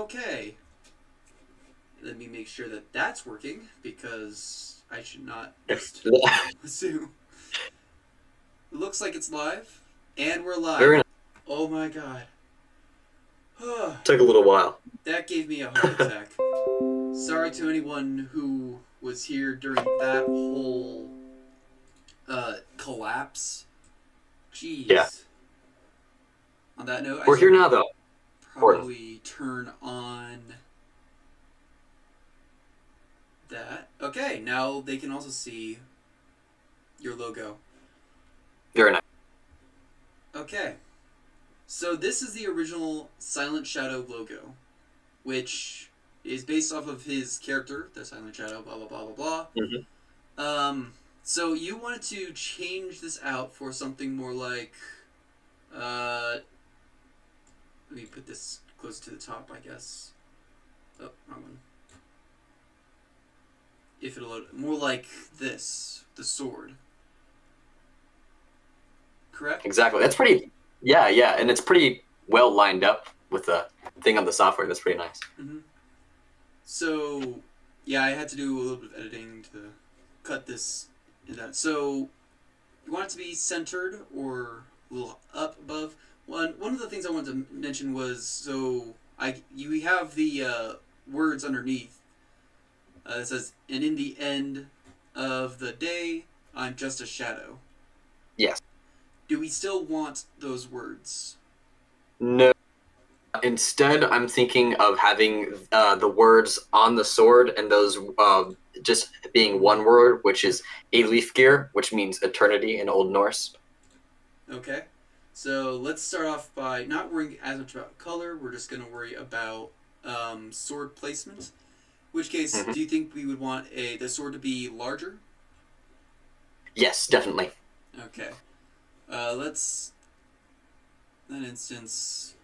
Okay. Let me make sure that that's working, because I should not just assume. It looks like it's live, and we're live. Very nice. Oh my god. Took a little while. That gave me a heart attack. Sorry to anyone who was here during that whole collapse. Jeez. Yeah. On that note, We're here now, though. Probably turn on that. Okay, now they can also see your logo. Very nice. Okay. So this is the original Silent Shadow logo, which is based off of his character, the Silent Shadow, blah, blah, blah, blah, blah. Mm-hmm. So you wanted to change this out for something more like, let me put this close to the top, I guess. Oh, wrong one. If it'll load, more like this, the sword. Correct? Exactly. That's pretty. Yeah, and it's pretty well lined up with the thing on the software. That's pretty nice. Mm-hmm. So, yeah, I had to do a little bit of editing to cut this and that. So, you want it to be centered or a little up above. One of the things I wanted to mention was, so you have the words underneath. It says, "And in the end of the day, I'm just a shadow." Yes. Do we still want those words? No. Instead, I'm thinking of having the words on the sword and those just being one word, which is Leafgeir, which means eternity in Old Norse. Okay. So let's start off by not worrying as much about color. We're just going to worry about sword placement. In which case, do you think we would want the sword to be larger? Yes, definitely. Okay. Let's, in that instance,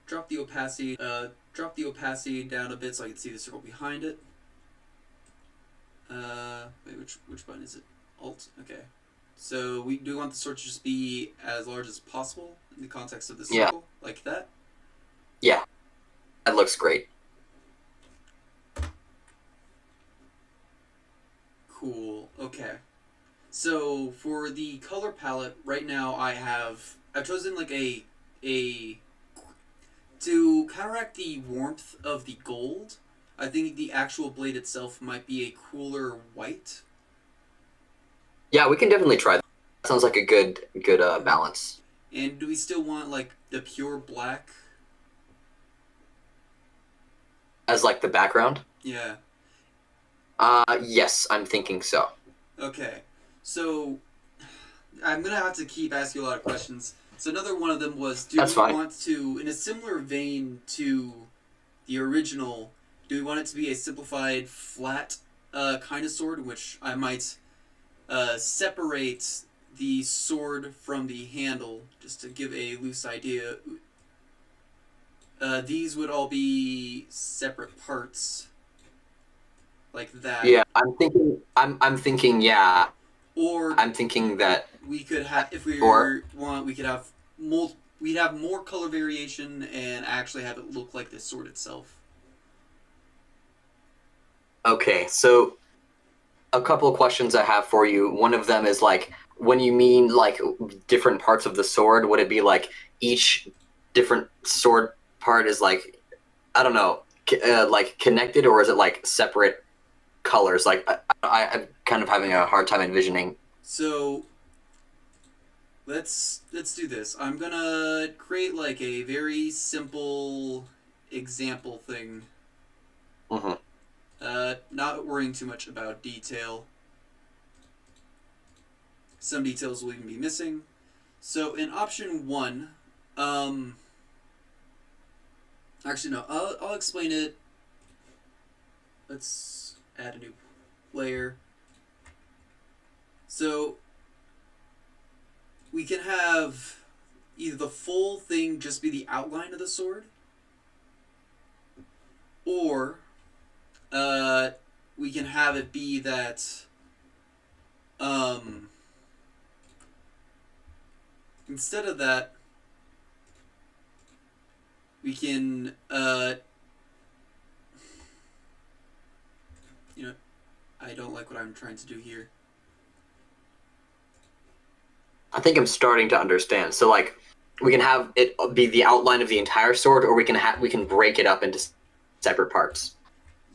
drop the opacity down a bit so I can see the circle behind it. Wait, which button is it? Alt. Okay. So we do want the sword to just be as large as possible in the context of the circle, like that. Yeah, that looks great. Cool. Okay. So for the color palette, right now I've chosen like a to counteract the warmth of the gold. I think the actual blade itself might be a cooler white. Yeah, we can definitely try that. Sounds like a good balance. And do we still want like the pure black? As like the background? Yeah. Yes, I'm thinking so. Okay. So I'm gonna have to keep asking you a lot of questions. So another one of them was, do we want to, in a similar vein to the original, do we want it to be a simplified, flat kind of sword, in which I might separate the sword from the handle, just to give a loose idea. These would all be separate parts, like that. Yeah, I'm thinking. Yeah. Or I'm thinking that we could have, if we want, we could have we'd have more color variation and actually have it look like the sword itself. Okay, so a couple of questions I have for you. One of them is like, when you mean like different parts of the sword, would it be like each different sword part is like, I don't know, like connected, or is it like separate colors? Like I'm kind of having a hard time envisioning. So let's do this. I'm gonna create like a very simple example thing. Mm-hmm. Not worrying too much about detail. Some details will even be missing. So in option 1, actually no, I'll explain it. Let's add a new layer. So we can have either the full thing just be the outline of the sword, or we can have it be that instead of that, we can I don't like what I'm trying to do here. I think I'm starting to understand. So like we can have it be the outline of the entire sword, or we can break it up into separate parts,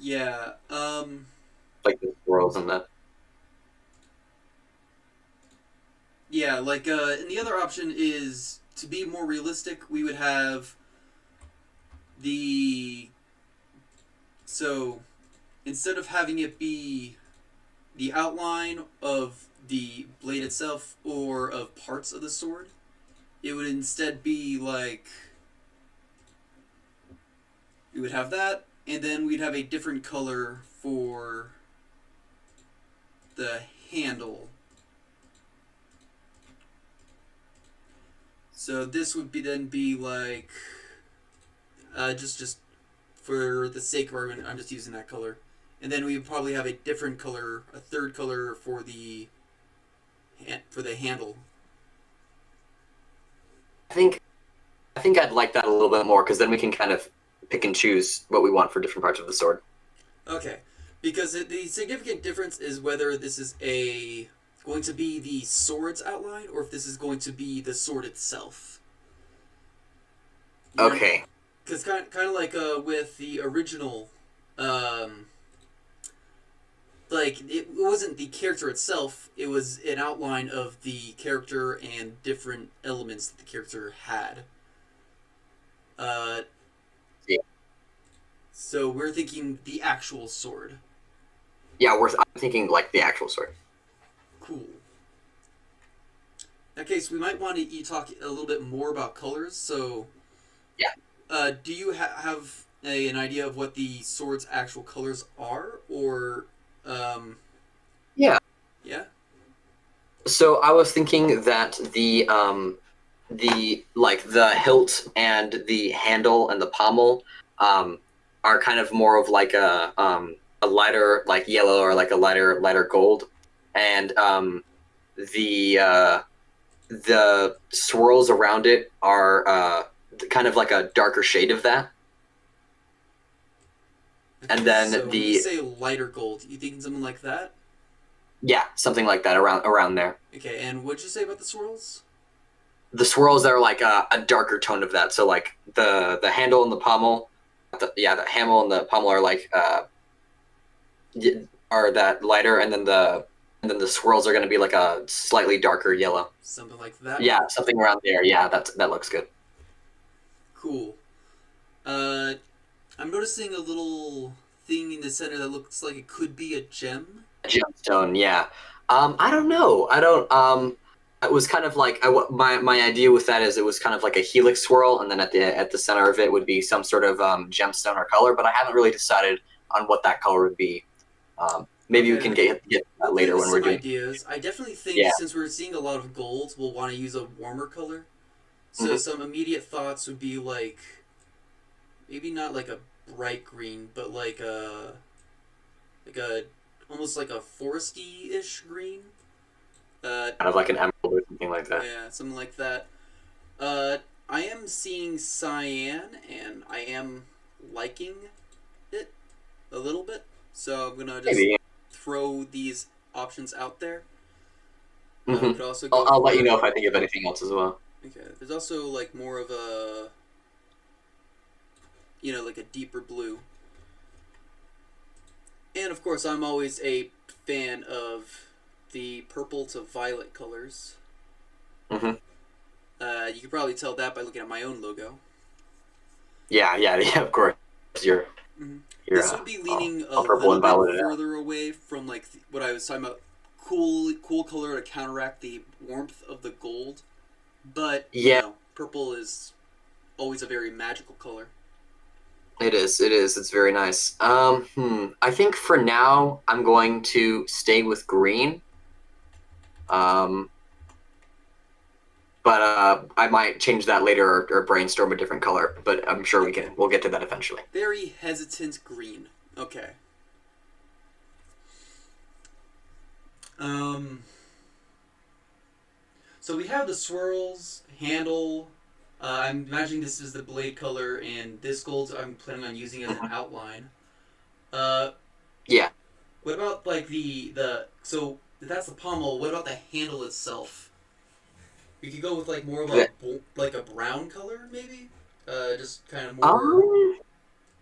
Yeah. like the swirls and the. Yeah. Like. And the other option is to be more realistic. We would have the. So instead of having it be the outline of the blade itself or of parts of the sword, it would instead be like we would have that, and then we'd have a different color for the handle. So this would be like just for the sake of argument, I'm just using that color, and then we would probably have a different color, a third color for the handle. I think I think I'd like that a little bit more because then we can kind of pick and choose what we want for different parts of the sword. Okay, because the significant difference is whether this is going to be the sword's outline or if this is going to be the sword itself. Okay. Because kind of like with the original, um, like it wasn't the character itself; it was an outline of the character and different elements that the character had. Uh, Yeah. so we're thinking the actual sword. Yeah, I'm thinking like the actual sword. Cool. In that case, we might want to talk a little bit more about colors. So, Yeah. Do you have an idea of what the sword's actual colors are, or Yeah. yeah? So I was thinking that the like the hilt and the handle and the pommel um are kind of more of like a lighter like yellow or like a lighter gold, and the swirls around it are kind of like a darker shade of that. Okay, And then so when you the say lighter gold, you thinking something like that? yeah, something like that around there. Okay, and what'd you say about the swirls? The swirls are like a darker tone of that. So like the handle and the pommel, the handle and the pommel are like are that lighter, and then the swirls are going to be like a slightly darker yellow. Something like that. Yeah, something around there. Yeah, that looks good. Cool. Uh, I'm noticing a little thing in the center that looks like it could be a gem. Gemstone. Yeah. I don't know. I don't. It was kind of like my idea with that is it was kind of like a helix swirl, and then at the center of it would be some sort of gemstone or color. But I haven't really decided on what that color would be. Maybe we Okay. can get that later when we're Some doing. ideas. I definitely think Yeah. since we're seeing a lot of gold, we'll want to use a warmer color. So Mhm. some immediate thoughts would be like maybe not like a bright green, but like a almost like a foresty ish green. Kind of like an emerald or something like that. Yeah, something like that. Uh, I am seeing cyan, and I am liking it a little bit. So I'm gonna just Maybe. throw these options out there. Hmm. Could also go I'll let you for- know if I think of anything else as well. Okay, there's also like more of a, like a deeper blue. And of course, I'm always a fan of the purple to violet colors. Hmm. You can probably tell that by looking at my own logo. Yeah. Of course, you're Mm-hmm. you're This would be leaning a all purple little and bit violet. further away from like what I was talking about. Cool color to counteract the warmth of the gold, but Yeah. purple is always a very magical color. It is. It is. It's very nice. I think for now I'm going to stay with green. Um, but I might change that later or brainstorm a different color. But I'm sure we'll get to that eventually. Very hesitant green. Okay. So we have the swirls, handle. I'm imagining this is the blade color, and this gold I'm planning on using as an outline. Uh, Yeah. What about like the so that's the pommel. What about the handle itself? You could go with like more of a Yeah. like a brown color maybe. Just kind of more.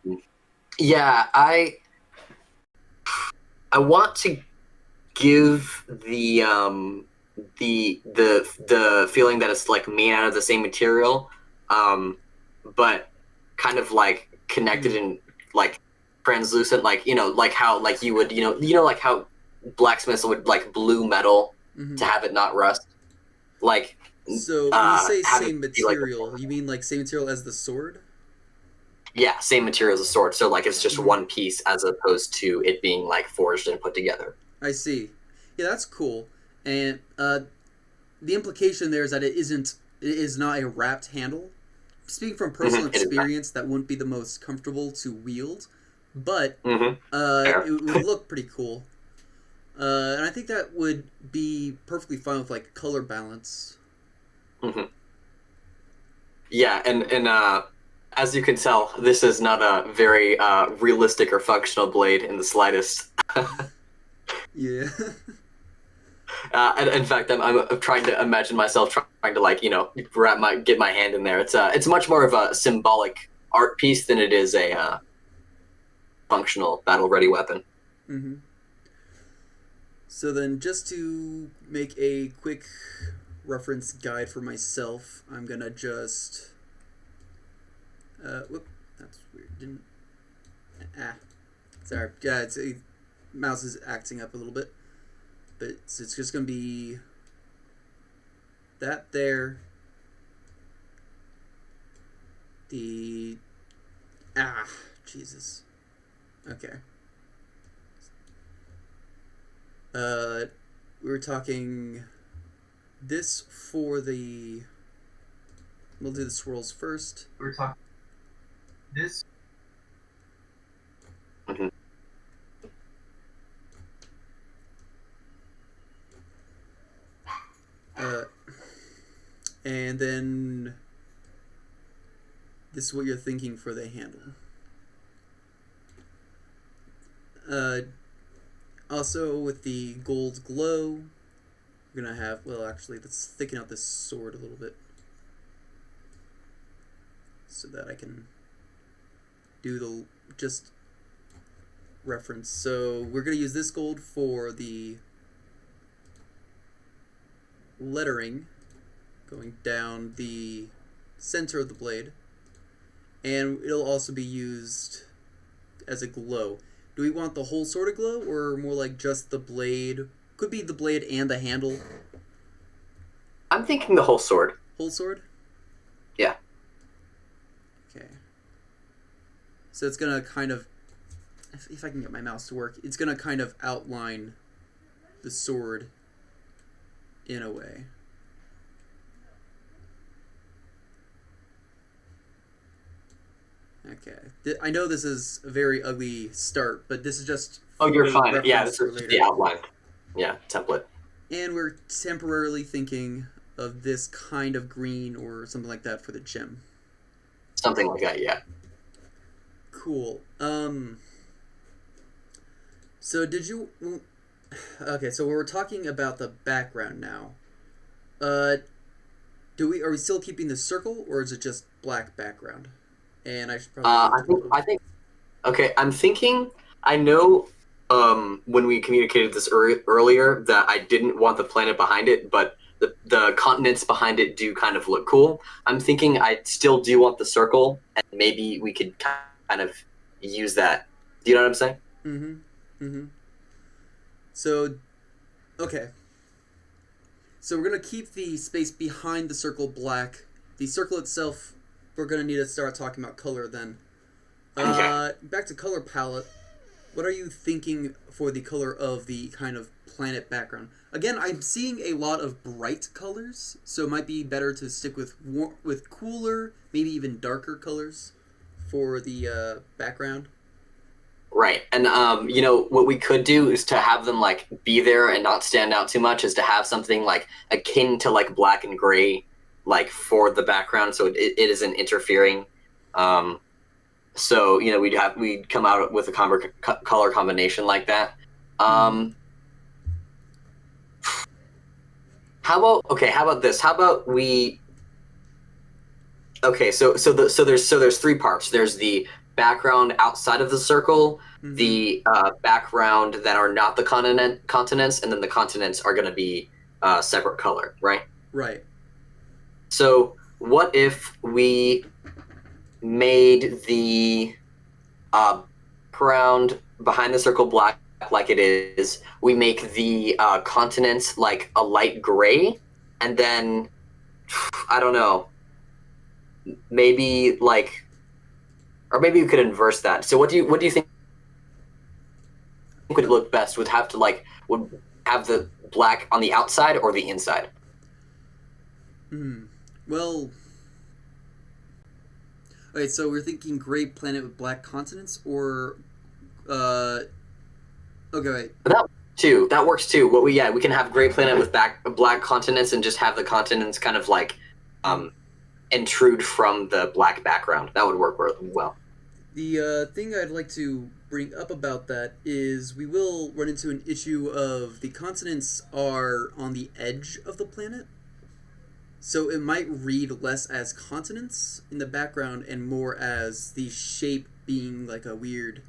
Um, yeah, I want to give the feeling that it's like made out of the same material, um, but kind of like connected Hmm. in like translucent, like like how like you would like how blacksmiths would like blue metal Mm-hmm. to have it not rust, like So when you say have it same be like material, you mean like same material as the sword? yeah, same material as a sword, so like it's just Mm-hmm. one piece as opposed to it being like forged and put together. I see. Yeah, that's cool. And the implication there is that it is not a wrapped handle. Speaking from personal It is not. experience, that wouldn't be the most comfortable to wield, but Fair. it would look pretty cool. And I think that would be perfectly fine with like color balance. hmm Yeah, and as you can tell, this is not a very realistic or functional blade in the slightest. Yeah. And in fact, I'm trying to imagine myself trying to like get my hand in there. It's much more of a symbolic art piece than it is a functional battle ready weapon. Mm-hmm. So then, just to make a quick reference guide for myself, I'm gonna just whoop, that's weird. Didn't ah, sorry. Yeah, mouse is acting up a little bit, but it's just gonna be that there. The Jesus. Okay. Uh, we were talking this for the. We'll do the swirls first. We were talking this. hmm Uh, and then this is what you're thinking for the handle. Uh, Also with the gold glow, we're gonna have. Well, actually, let's thicken out this sword a little bit so that I can do the just reference. So we're gonna use this gold for the lettering going down the center of the blade, and it'll also be used as a glow. Do we want the whole sword to glow, or more like just the blade? Could be the blade and the handle. I'm thinking the whole sword. Whole sword? Yeah. Okay. So it's gonna kind of, if I can get my mouse to work, it's gonna kind of outline the sword in a way. Okay. I know this is a very ugly start, but this is just Oh, you're for fine. Yeah, reference this for is just later. the outline. Yeah, template. And we're temporarily thinking of this kind of green or something like that for the gem. Something like that. Yeah. Cool. So did you? Okay, so we're talking about the background now. Are we still keeping the circle, or is it just black background? And I should probably I move think them I think Okay, I'm thinking. I know when we communicated this earlier that I didn't want the planet behind it, but the continents behind it do kind of look cool. I'm thinking I still do want the circle, and maybe we could kind of use that. Do you know what I'm saying? Mm-hmm. Mm-hmm. So, okay. So we're gonna keep the space behind the circle black. The circle itself, we're gonna need to start talking about color then. Okay. Back to color palette. What are you thinking for the color of the kind of planet background? Again, I'm seeing a lot of bright colors, so it might be better to stick with with cooler, maybe even darker colors for the background. Right. And what we could do is to have them like be there and not stand out too much is to have something like akin to like black and gray like for the background so it isn't interfering. So, we'd come out with a color combination like that. How about this? How about we Okay, so there's three parts. There's the background outside of the circle, Mm-hmm. the background that are not the continents, and then the continents are going to be separate color, right? Right. So what if we made the background behind the circle black like it is? We make the continents like a light gray, and then I don't know, maybe like, or maybe you could inverse that. So what do you think would look best? Would have the black on the outside or the inside? Well, okay, so we're thinking gray planet with black continents, or okay, wait. That works too. We can have gray planet with black continents and just have the continents kind of like intrude from the black background. That would work well. The thing I'd like to bring up about that is we will run into an issue of the continents are on the edge of the planet. So it might read less as continents in the background and more as the shape being like a weird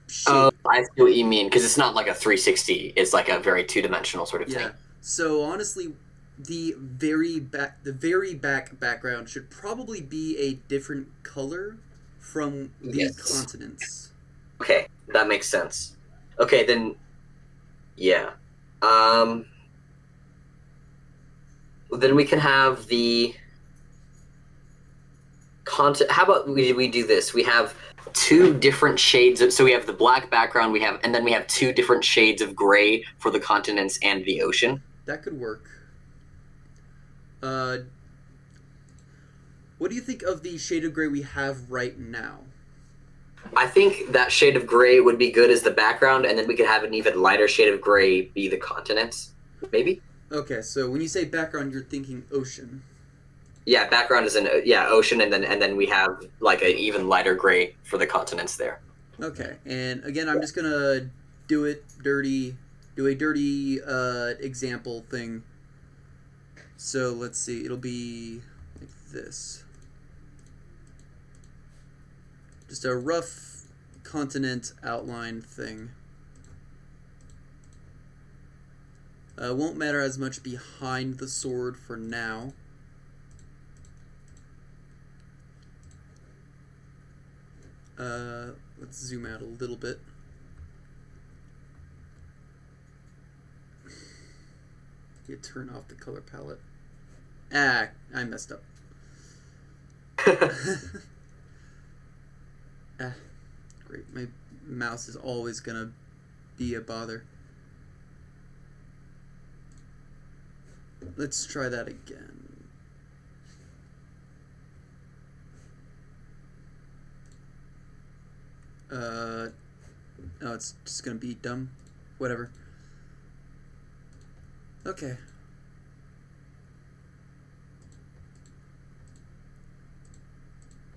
shape. Oh, I see what you mean, because it's not like a 360. It's like a very two-dimensional sort of thing. So honestly, the very back background should probably be a different color from the continents. Okay, that makes sense. Okay, then, yeah. Then we can have the content. How about we do this? We have two different shades. So we have the black background. And then we have two different shades of gray for the continents and the ocean. That could work. What do you think of the shade of gray we have right now? I think that shade of gray would be good as the background, and then we could have an even lighter shade of gray be the continents, maybe? Okay, so when you say background, you're thinking ocean. Yeah, background is ocean, and then we have like an even lighter gray for the continents there. Okay, and again, I'm just gonna do a dirty example thing. So let's see, it'll be like this. Just a rough continent outline thing. Won't matter as much behind the sword for now. Let's zoom out a little bit. You turn off the color palette. I messed up. Great. My mouse is always gonna be a bother. Let's try that again. Oh, it's just gonna be dumb. Whatever. Okay.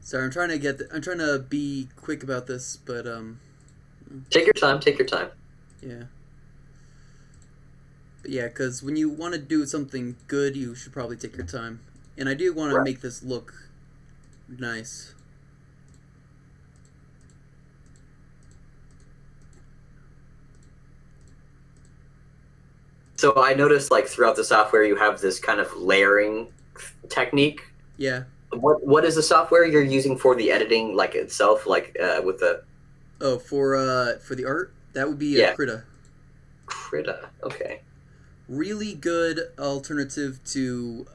Sorry, I'm trying to be quick about this, but Take your time. Yeah. But yeah, because when you want to do something good, you should probably take your time. And I do want to make this look nice. So I noticed, like, throughout the software, you have this kind of layering technique. Yeah. What is the software you're using for the editing, like itself, like with the? Oh, for the art, that would be Krita. Krita, okay. Really good alternative to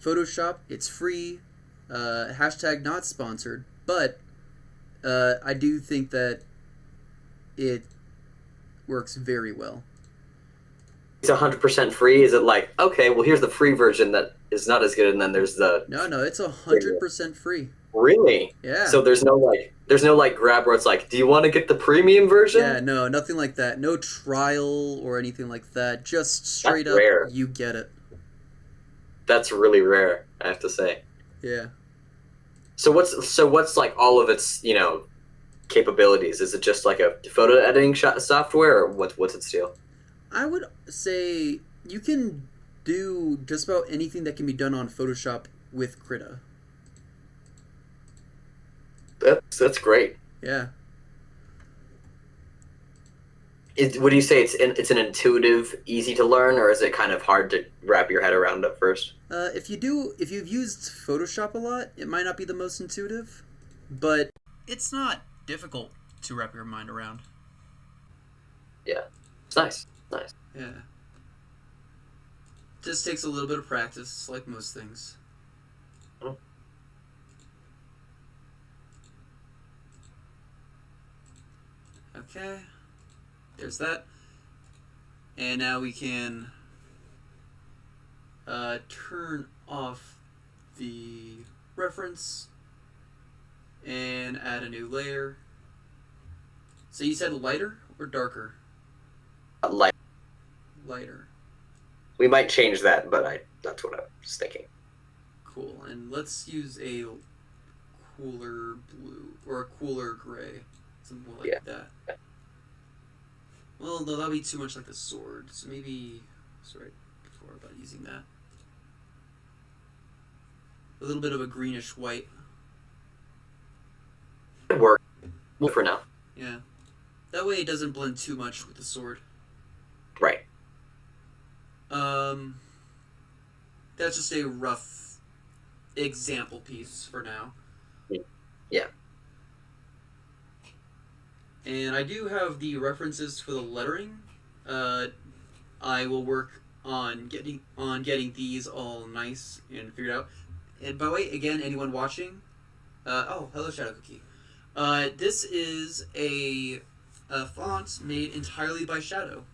Photoshop. It's free. Hashtag not sponsored, but I do think that it works very well. It's 100% free. Is it like, okay, well, here's the free version that is not as good, and then there's the No, it's 100% free. Really? Yeah. So there's no grab where it's like, do you want to get the premium version? Yeah, no, nothing like that. No trial or anything like that. Just straight up, rare. You get it. That's really rare, I have to say. Yeah. So what's like all of its, capabilities? Is it just like a photo editing software, or what's its deal? I would say you can do just about anything that can be done on Photoshop with Krita. That's great. Yeah. Would you say it's an intuitive, easy to learn, or is it kind of hard to wrap your head around at first? If you've used Photoshop a lot, it might not be the most intuitive, but it's not difficult to wrap your mind around. Yeah, it's nice. Nice. Yeah. Just takes a little bit of practice, like most things. Hmm. Okay. There's that. And now we can turn off the reference and add a new layer. So you said lighter or darker? Like Lighter. we might change that, but that's what I was thinking. Cool. And let's use a cooler blue or a cooler gray. Something like that. Well, no, that'll be too much like the sword. So maybe it's right before about using that. A little bit of a greenish white. It work for now. Yeah. That way it doesn't blend too much with the sword. Right. That's just a rough example piece for now. Yeah. And I do have the references for the lettering. I will work on getting these all nice and figured out. And by the way, again, anyone watching, hello Shadow Cookie. This is a font made entirely by Shadow,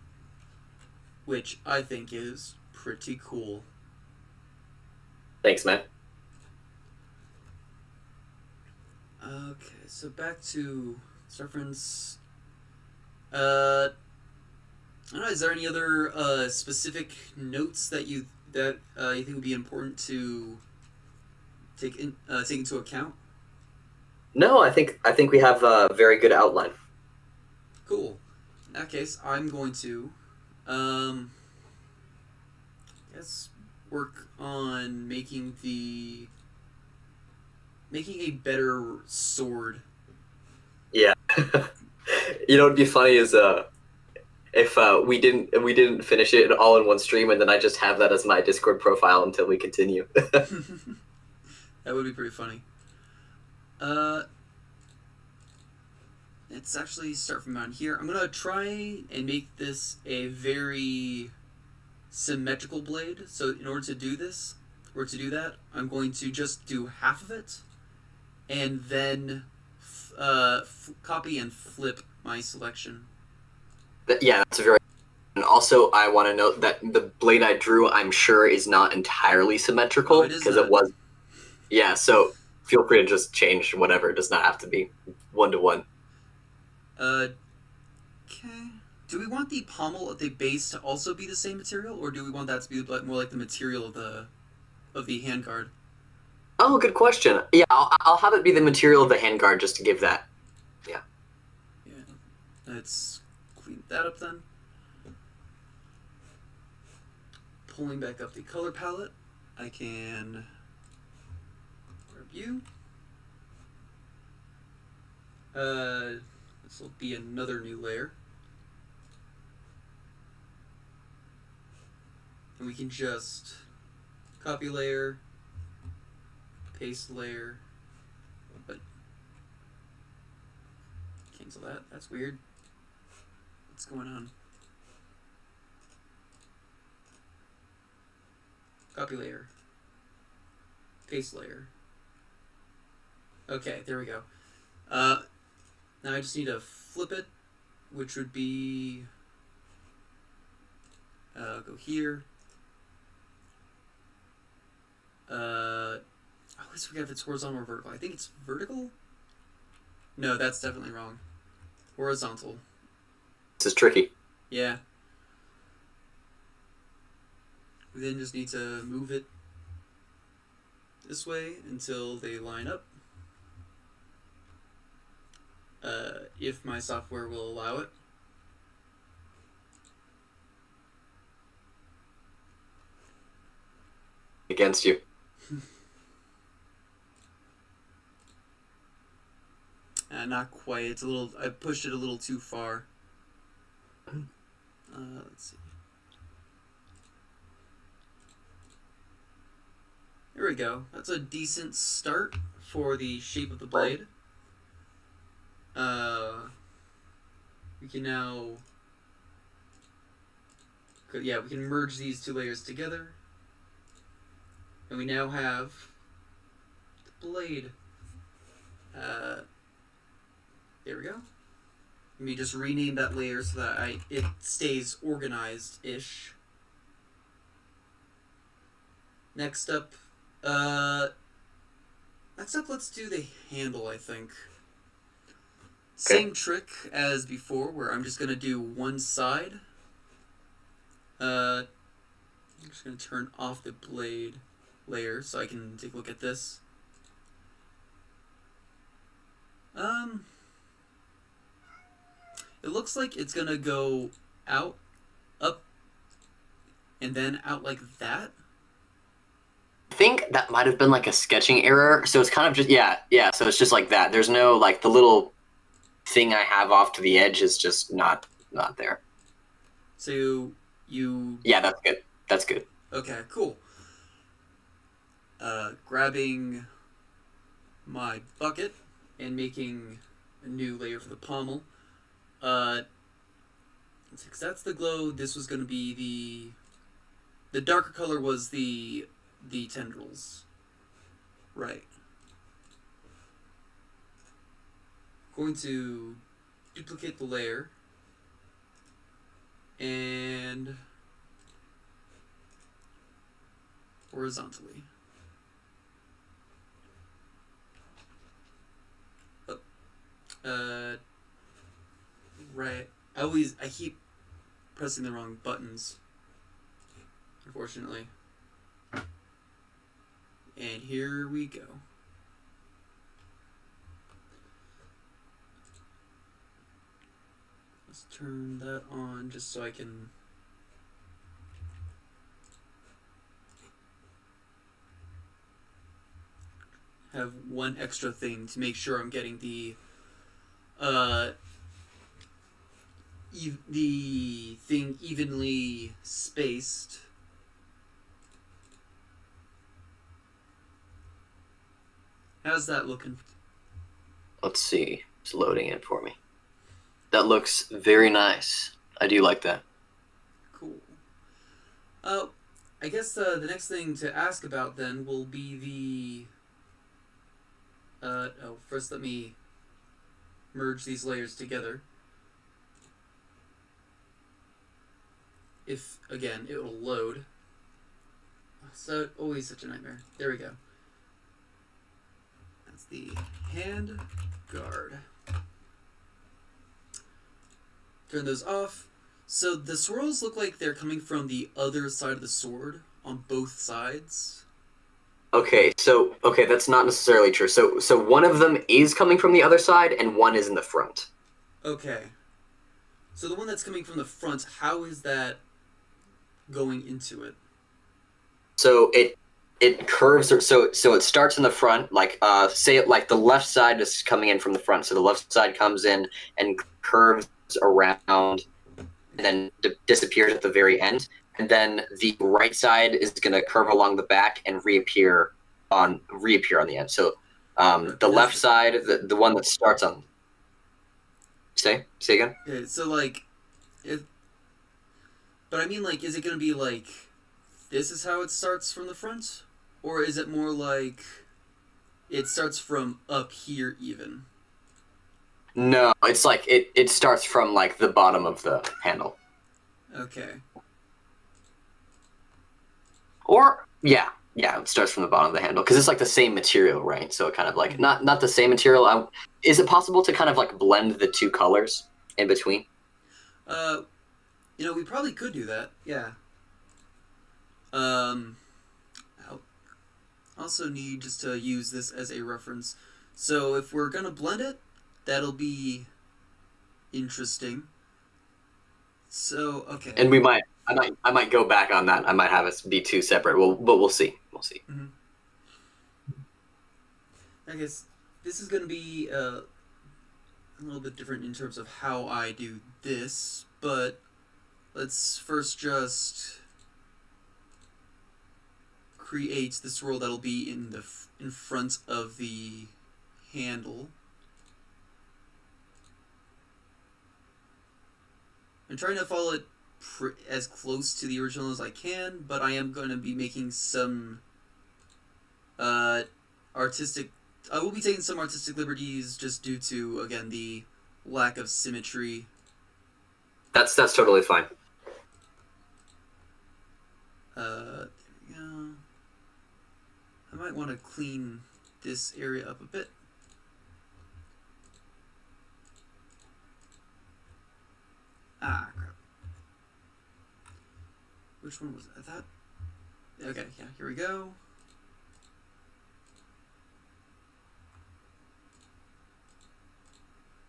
which I think is pretty cool. Thanks, man. Okay, so back to this reference. I don't know. Is there any other specific notes that you think would be important to take into account? No, I think we have a very good outline. Cool. In that case, I'm going to, guess work on making a better sword. Yeah. You know what'd be funny is if we didn't finish it all in one stream, and then I just have that as my Discord profile until we continue. That would be pretty funny. Let's actually start from down here. I'm gonna try and make this a very symmetrical blade. So in order to do this, or to do that, I'm going to just do half of it, and then copy and flip my selection. Yeah, that's very. And also, I want to note that the blade I drew, I'm sure, is not entirely symmetrical because it was. Yeah, so feel free to just change whatever. It does not have to be 1-to-1. Okay. Do we want the pommel at the base to also be the same material, or do we want that to be more like the material of the handguard? Oh, good question. Yeah, I'll have it be the material of the handguard just to give that. Yeah. Yeah. Let's clean that up then. Pulling back up the color palette, I can grab you. This will be another new layer. And we can just copy layer, paste layer, but cancel that. That's weird. What's going on? Copy layer, paste layer. Okay, there we go. Now I just need to flip it, which would be go here. I always forget if it's horizontal or vertical. I think it's vertical. No, that's definitely wrong. Horizontal. This is tricky. Yeah. We then just need to move it this way until they line up. if my software will allow it. Against you. Not quite. It's a little. I pushed it a little too far. Let's see. There we go. That's a decent start for the shape of the blade. We can now. Yeah, we can merge these two layers together, and we now have the blade. There we go. Let me just rename that layer so that it stays organized-ish. Next up, let's do the handle, I think. Same trick as before, where I'm just gonna do one side. I'm just gonna turn off the blade layer so I can take a look at this. It looks like it's gonna go out, up, and then out like that. I think that might have been like a sketching error. So it's kind of just yeah. So it's just like that. There's no like the little thing I have off to the edge is just not there. So you. Yeah, that's good. That's good. Okay, cool. Grabbing my bucket and making a new layer for the pommel. Because that's the glow. This was going to be the darker color was the tendrils. Right. Going to duplicate the layer and horizontally. Right. I keep pressing the wrong buttons, unfortunately. And here we go. Let's turn that on just so I can have one extra thing to make sure I'm getting the thing evenly spaced. How's that looking? Let's see. It's loading in for me. That looks very nice. I do like that. Cool. I guess the next thing to ask about then will be first let me merge these layers together. If, again, it will load. So, always such a nightmare. There we go. That's the hand guard. Turn those off. So the swirls look like they're coming from the other side of the sword on both sides. Okay, that's not necessarily true. So one of them is coming from the other side, and one is in the front. Okay. So the one that's coming from the front, how is that going into it? So it curves. So it starts in the front. Like say it like the left side is coming in from the front. So the left side comes in and curves around, and then disappears at the very end. And then the right side is going to curve along the back and reappear on the end. So the left side, the one that starts on. Say again. Okay, so like, but I mean, like, is it going to be like, this is how it starts from the front, or is it more like, it starts from up here even? No, it's like it starts from like the bottom of the handle. Okay. Or yeah, it starts from the bottom of the handle because it's like the same material, right? So it kind of like not the same material. Is it possible to kind of like blend the two colors in between? We probably could do that. Yeah. I'll also need just to use this as a reference. So if we're gonna blend it, that'll be interesting. So okay. And I might go back on that. I might have us be two separate. But we'll see. We'll see. Mm-hmm. I guess this is going to be a little bit different in terms of how I do this, but let's first just create the swirl that'll be in front of the handle. I'm trying to follow it as close to the original as I can, but I am going to be making some artistic. I will be taking some artistic liberties just due to, again, the lack of symmetry. That's totally fine. There we go. I might want to clean this area up a bit. Ah, crap. Which one was that? Okay, yeah, here we go.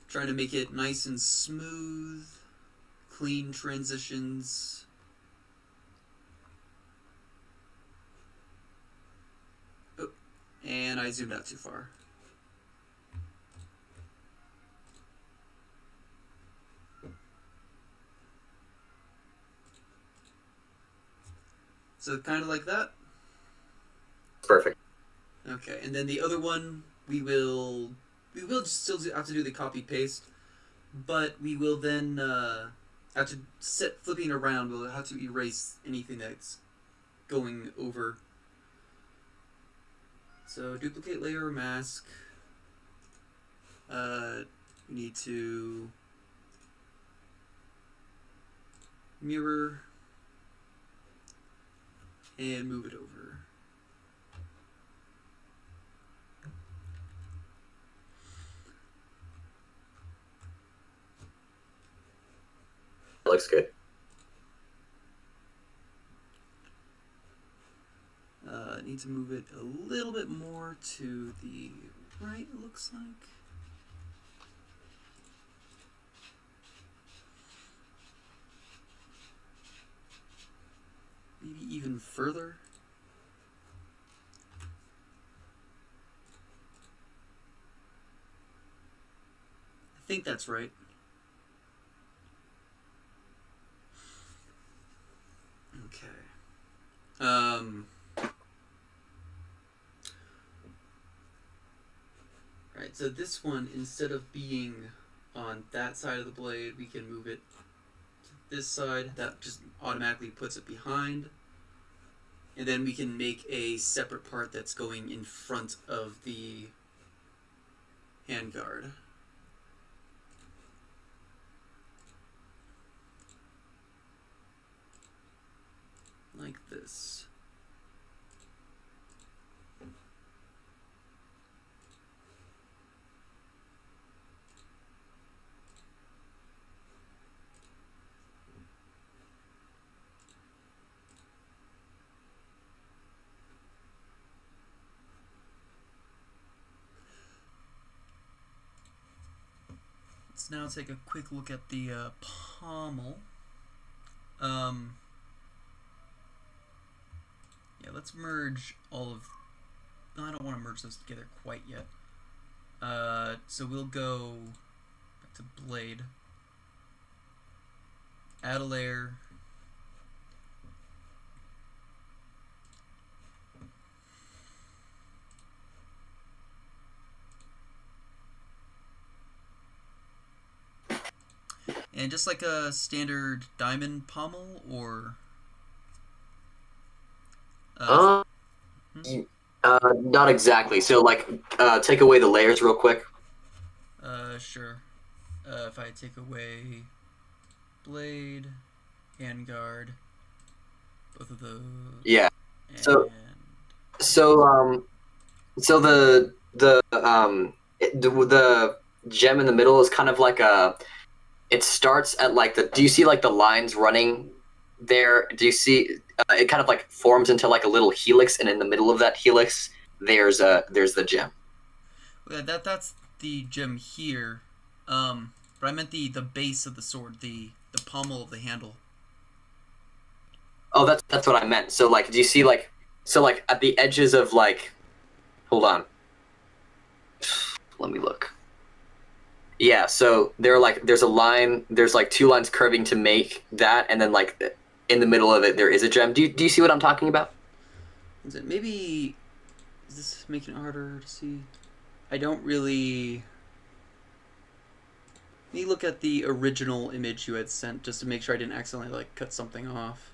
Trying to make it nice and smooth, clean transitions. Oh, and I zoomed out too far. So kind of like that. Perfect. Okay, and then the other one we will just still have to do the copy paste, but we will then have to set flipping around. We'll have to erase anything that's going over. So duplicate layer mask. We need to mirror and move it over. That looks good. Need to move it a little bit more to the right, it looks like. Maybe even further. I think that's right. Okay. Right, so this one, instead of being on that side of the blade, we can move it to this side. That just automatically puts it behind. And then we can make a separate part that's going in front of the handguard. Like this. Let's now take a quick look at the pommel. Yeah, let's merge all of... No, I don't want to merge those together quite yet. So we'll go back to blade. Add a layer. And just like a standard diamond pommel, or... Not exactly. So, like, take away the layers real quick. Sure. If I take away blade, handguard, both of those. Yeah. And So the gem in the middle is kind of like a. It starts at like the. Do you see like the lines running there? Do you see? It kind of like forms into like a little helix, and in the middle of that helix, there's the gem. yeah, that's the gem here. But I meant the base of the sword, the pommel of the handle. Oh, that's what I meant. So like, do you see like, so like at the edges of like, hold on, let me look. Yeah, so there's a line, there's like two lines curving to make that, and then like in the middle of it there is a gem. Do you see what I'm talking about? Is it maybe? Is this making it harder to see? I don't really. Let me look at the original image you had sent just to make sure I didn't accidentally like cut something off.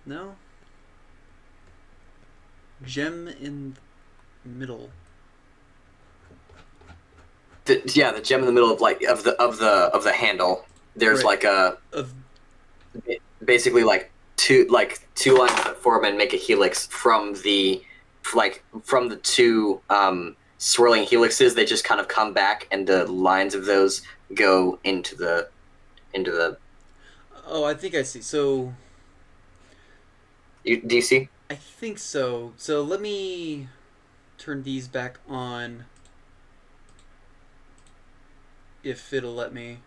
No. Gem in the middle. The gem in the middle of like of the handle. There's Right. like a Of basically like two lines that form and make a helix from the two swirling helixes. They just kind of come back, and the lines of those go into the oh, I think I see. So do you see? I think so. So let me turn these back on if it'll let me.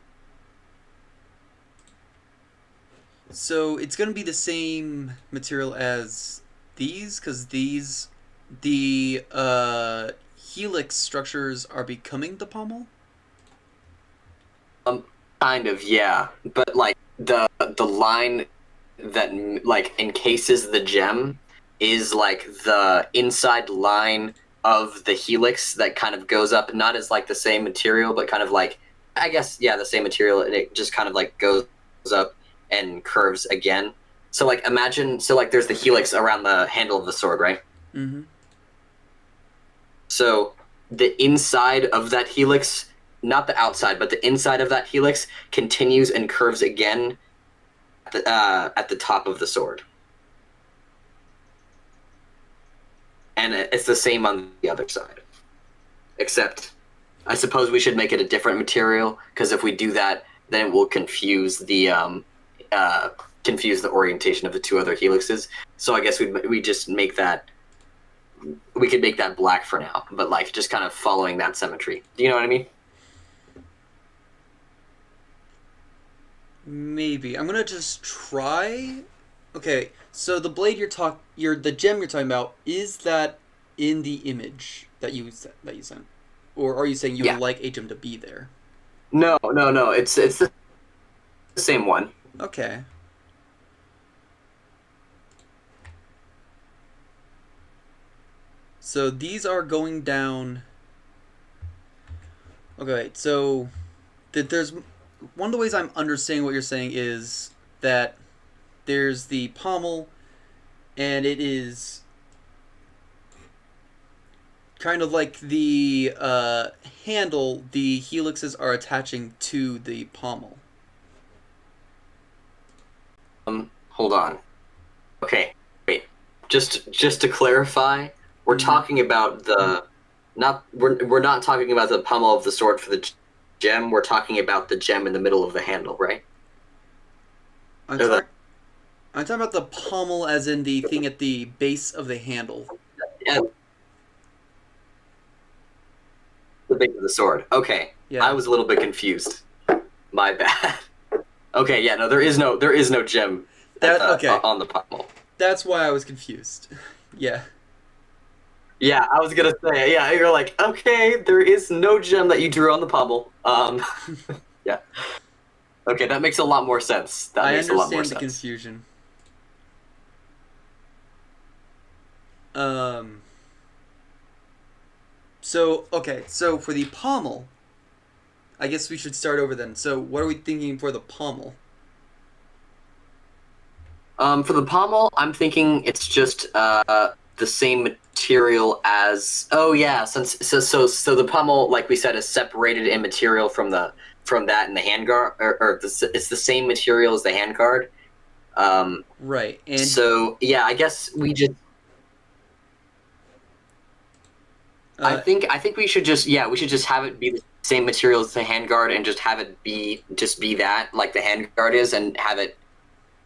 So it's going to be the same material as these, because the helix structures are becoming the pommel. Kind of, yeah, but like the line that like encases the gem is like the inside line of the helix that kind of goes up, not as like the same material, but kind of like, I guess, yeah, the same material, and it just kind of like goes up and curves again. So like imagine, so like there's the helix around the handle of the sword, right? Mm-hmm. So the inside of that helix, not the outside, but the inside of that helix continues and curves again at the top of the sword. And it's the same on the other side. Except, I suppose we should make it a different material, because if we do that, then it will confuse the orientation of the two other helixes. So I guess we just make that, we could make that black for now, but like just kind of following that symmetry. Do you know what I mean? Maybe I'm gonna just try. Okay, so the blade the gem you're talking about, is that in the image that you sent, or are you saying you Yeah. would like a gem to be there? No. It's the same one. Okay. So these are going down. Okay, so there's one of the ways I'm understanding what you're saying is that there's the pommel, and it is kind of like the handle. The helixes are attaching to the pommel. Hold on. Okay, wait. Just to clarify, we're talking about we're not talking about the pommel of the sword for the gem. We're talking about the gem in the middle of the handle, right? I'm talking about the pommel as in the thing at the base of the handle. Yeah. The base of the sword. Okay. Yeah. I was a little bit confused. My bad. Okay, yeah, no, there is no gem on the pommel. That's why I was confused. Yeah. Yeah, I was gonna say, yeah, you're like, okay, there is no gem that you drew on the pommel. Yeah. Okay, that makes a lot more sense. I understand the confusion. So for the pommel, I guess we should start over then. So what are we thinking for the pommel? For the pommel, I'm thinking it's just the same material as. Oh yeah, so the pommel, like we said, is separated in material from that and the handguard, or it's the same material as the handguard. Right, and so yeah, I guess we just. I think we should just have it be the same material as the handguard, and just have it be that like the handguard is, and have it.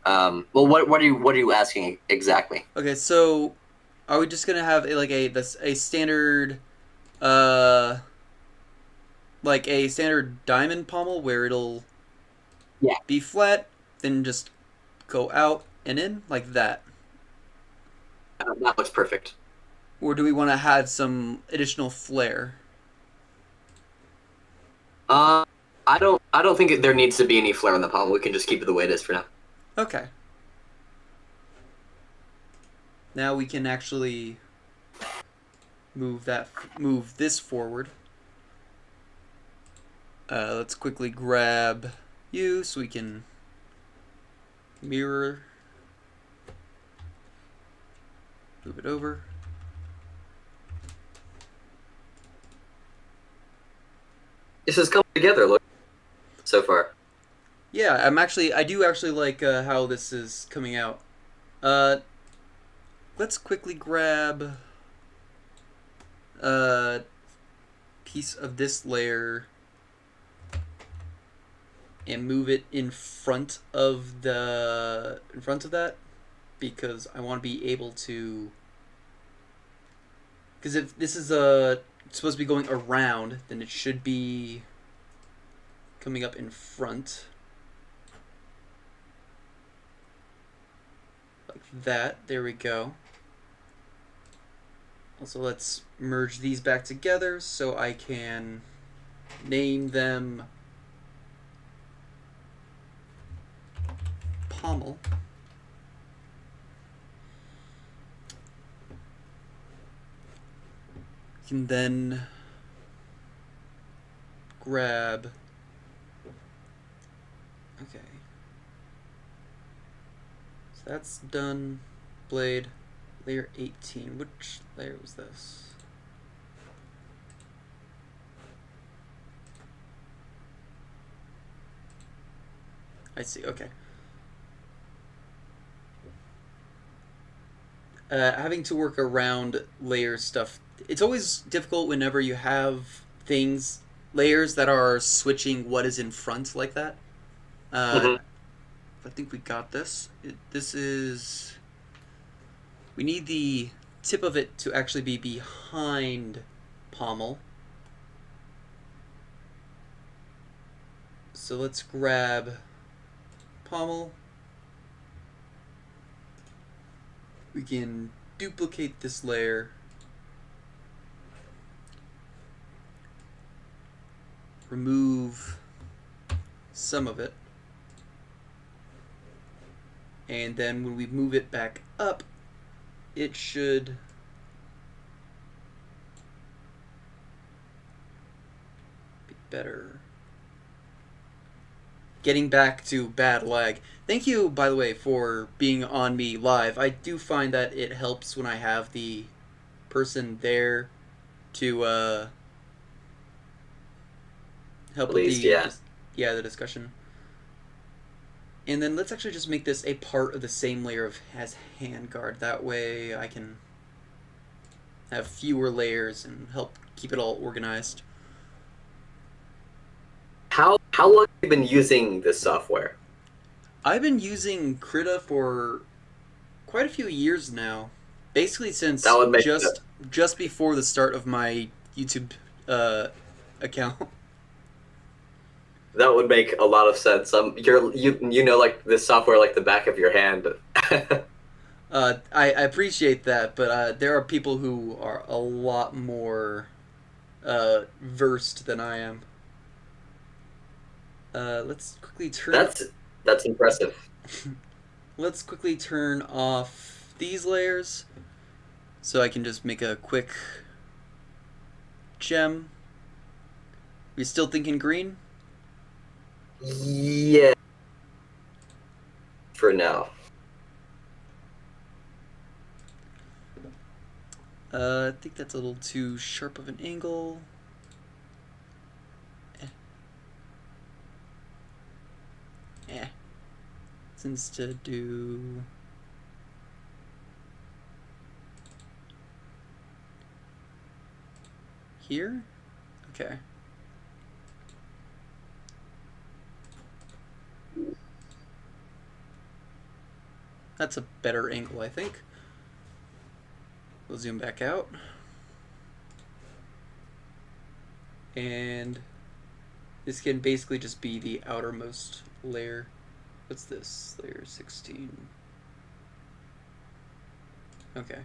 Well, what are you asking exactly? Okay, so are we just gonna have a standard uh like a standard diamond pommel where it'll Yeah. be flat, then just go out and in like that? That looks perfect. Or do we want to have some additional flair? Uh, I don't think there needs to be any flare on the palm. We can just keep it the way it is for now. Okay. Now we can actually move this forward. Let's quickly grab you so we can mirror. Move it over. This is coming together. Look, so far. Yeah, I do actually like how this is coming out. Let's quickly grab a piece of this layer and move it in front of that, because I want to be able to. Because if this is supposed to be going around, then it should be coming up in front. Like that. There we go. Also, let's merge these back together so I can name them pommel. You can then grab. Okay. So that's done. Blade. Layer 18. Which layer was this? I see. Okay. Having to work around layer stuff, it's always difficult whenever you have layers that are switching what is in front like that. Mhm. I think we got this. We need the tip of it to actually be behind pommel. So let's grab pommel. We can duplicate this layer. Remove some of it. And then when we move it back up, it should be better. Getting back to bad lag. Thank you, by the way, for being on me live. I do find that it helps when I have the person there to help At with least, yeah. the discussion. And then let's actually just make this a part of the same layer of as handguard. That way I can have fewer layers and help keep it all organized. How long have you been using this software? I've been using Krita for quite a few years now. Basically since That would make just before the start of my YouTube account. That would make a lot of sense. You know like this software like the back of your hand. I appreciate that, but there are people who are a lot more versed than I am. Let's quickly turn. That's impressive. Let's quickly turn off these layers, so I can just make a quick gem. We still thinking green? Yeah. For now. I think that's a little too sharp of an angle. Since to do here? Okay. That's a better angle, I think. We'll zoom back out. And this can basically just be the outermost layer. What's this? Layer 16. Okay.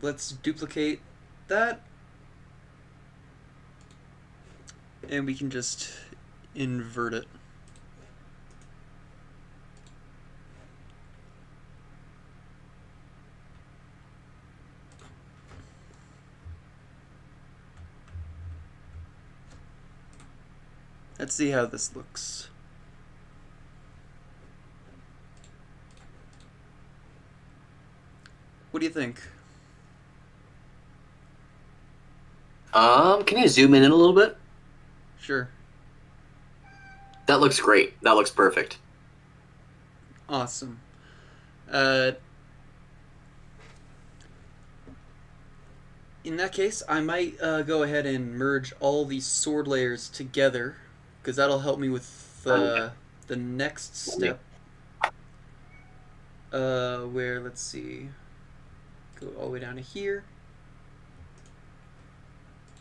Let's duplicate that. And we can just invert it. Let's see how this looks. What do you think? Can you zoom in a little bit? Sure. That looks great. That looks perfect. Awesome. In that case, I might go ahead and merge all these sword layers together, because that'll help me with the next step. Where, let's see, go all the way down to here.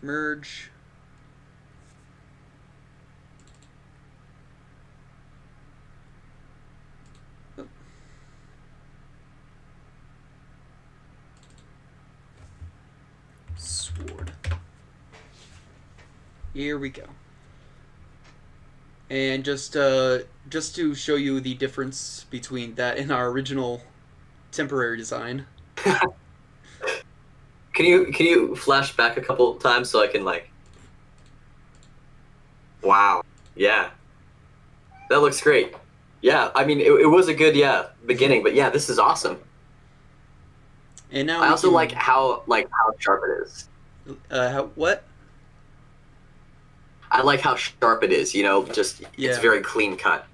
Merge. Oh. Sword. Here we go. And just to show you the difference between that and our original temporary design. Can you flash back a couple times so I can like? Wow. Yeah. That looks great. Yeah. I mean, it was a good beginning, but yeah, this is awesome. And now I also like how sharp it is. What? I like how sharp it is. You know, just Yeah. It's very clean cut.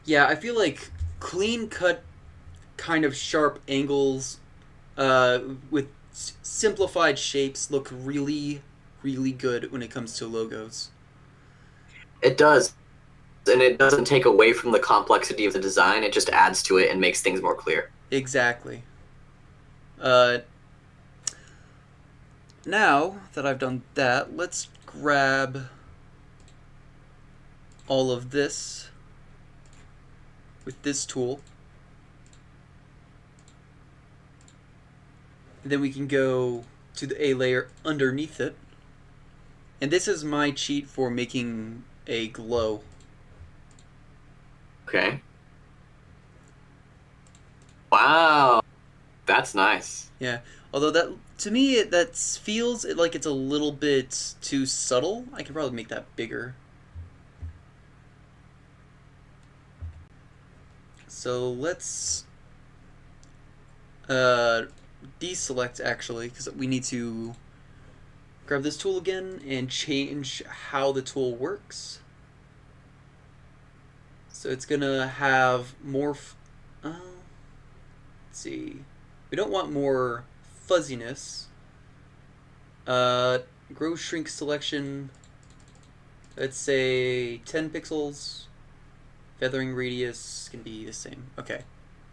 Yeah, I feel like clean cut, kind of sharp angles, with simplified shapes look really, really good when it comes to logos. It does, and it doesn't take away from the complexity of the design. It just adds to it and makes things more clear. Exactly. Now that I've done that, let's grab all of this with this tool. And then we can go to the A layer underneath it. And this is my cheat for making a glow. Okay. Wow. That's nice. Yeah. Although that, to me, that feels like it's a little bit too subtle. I could probably make that bigger. So let's deselect, actually, because we need to grab this tool again and change how the tool works. So it's gonna have more let's see, we don't want more fuzziness. Grow shrink selection, let's say 10 pixels. Feathering radius can be the same. Okay,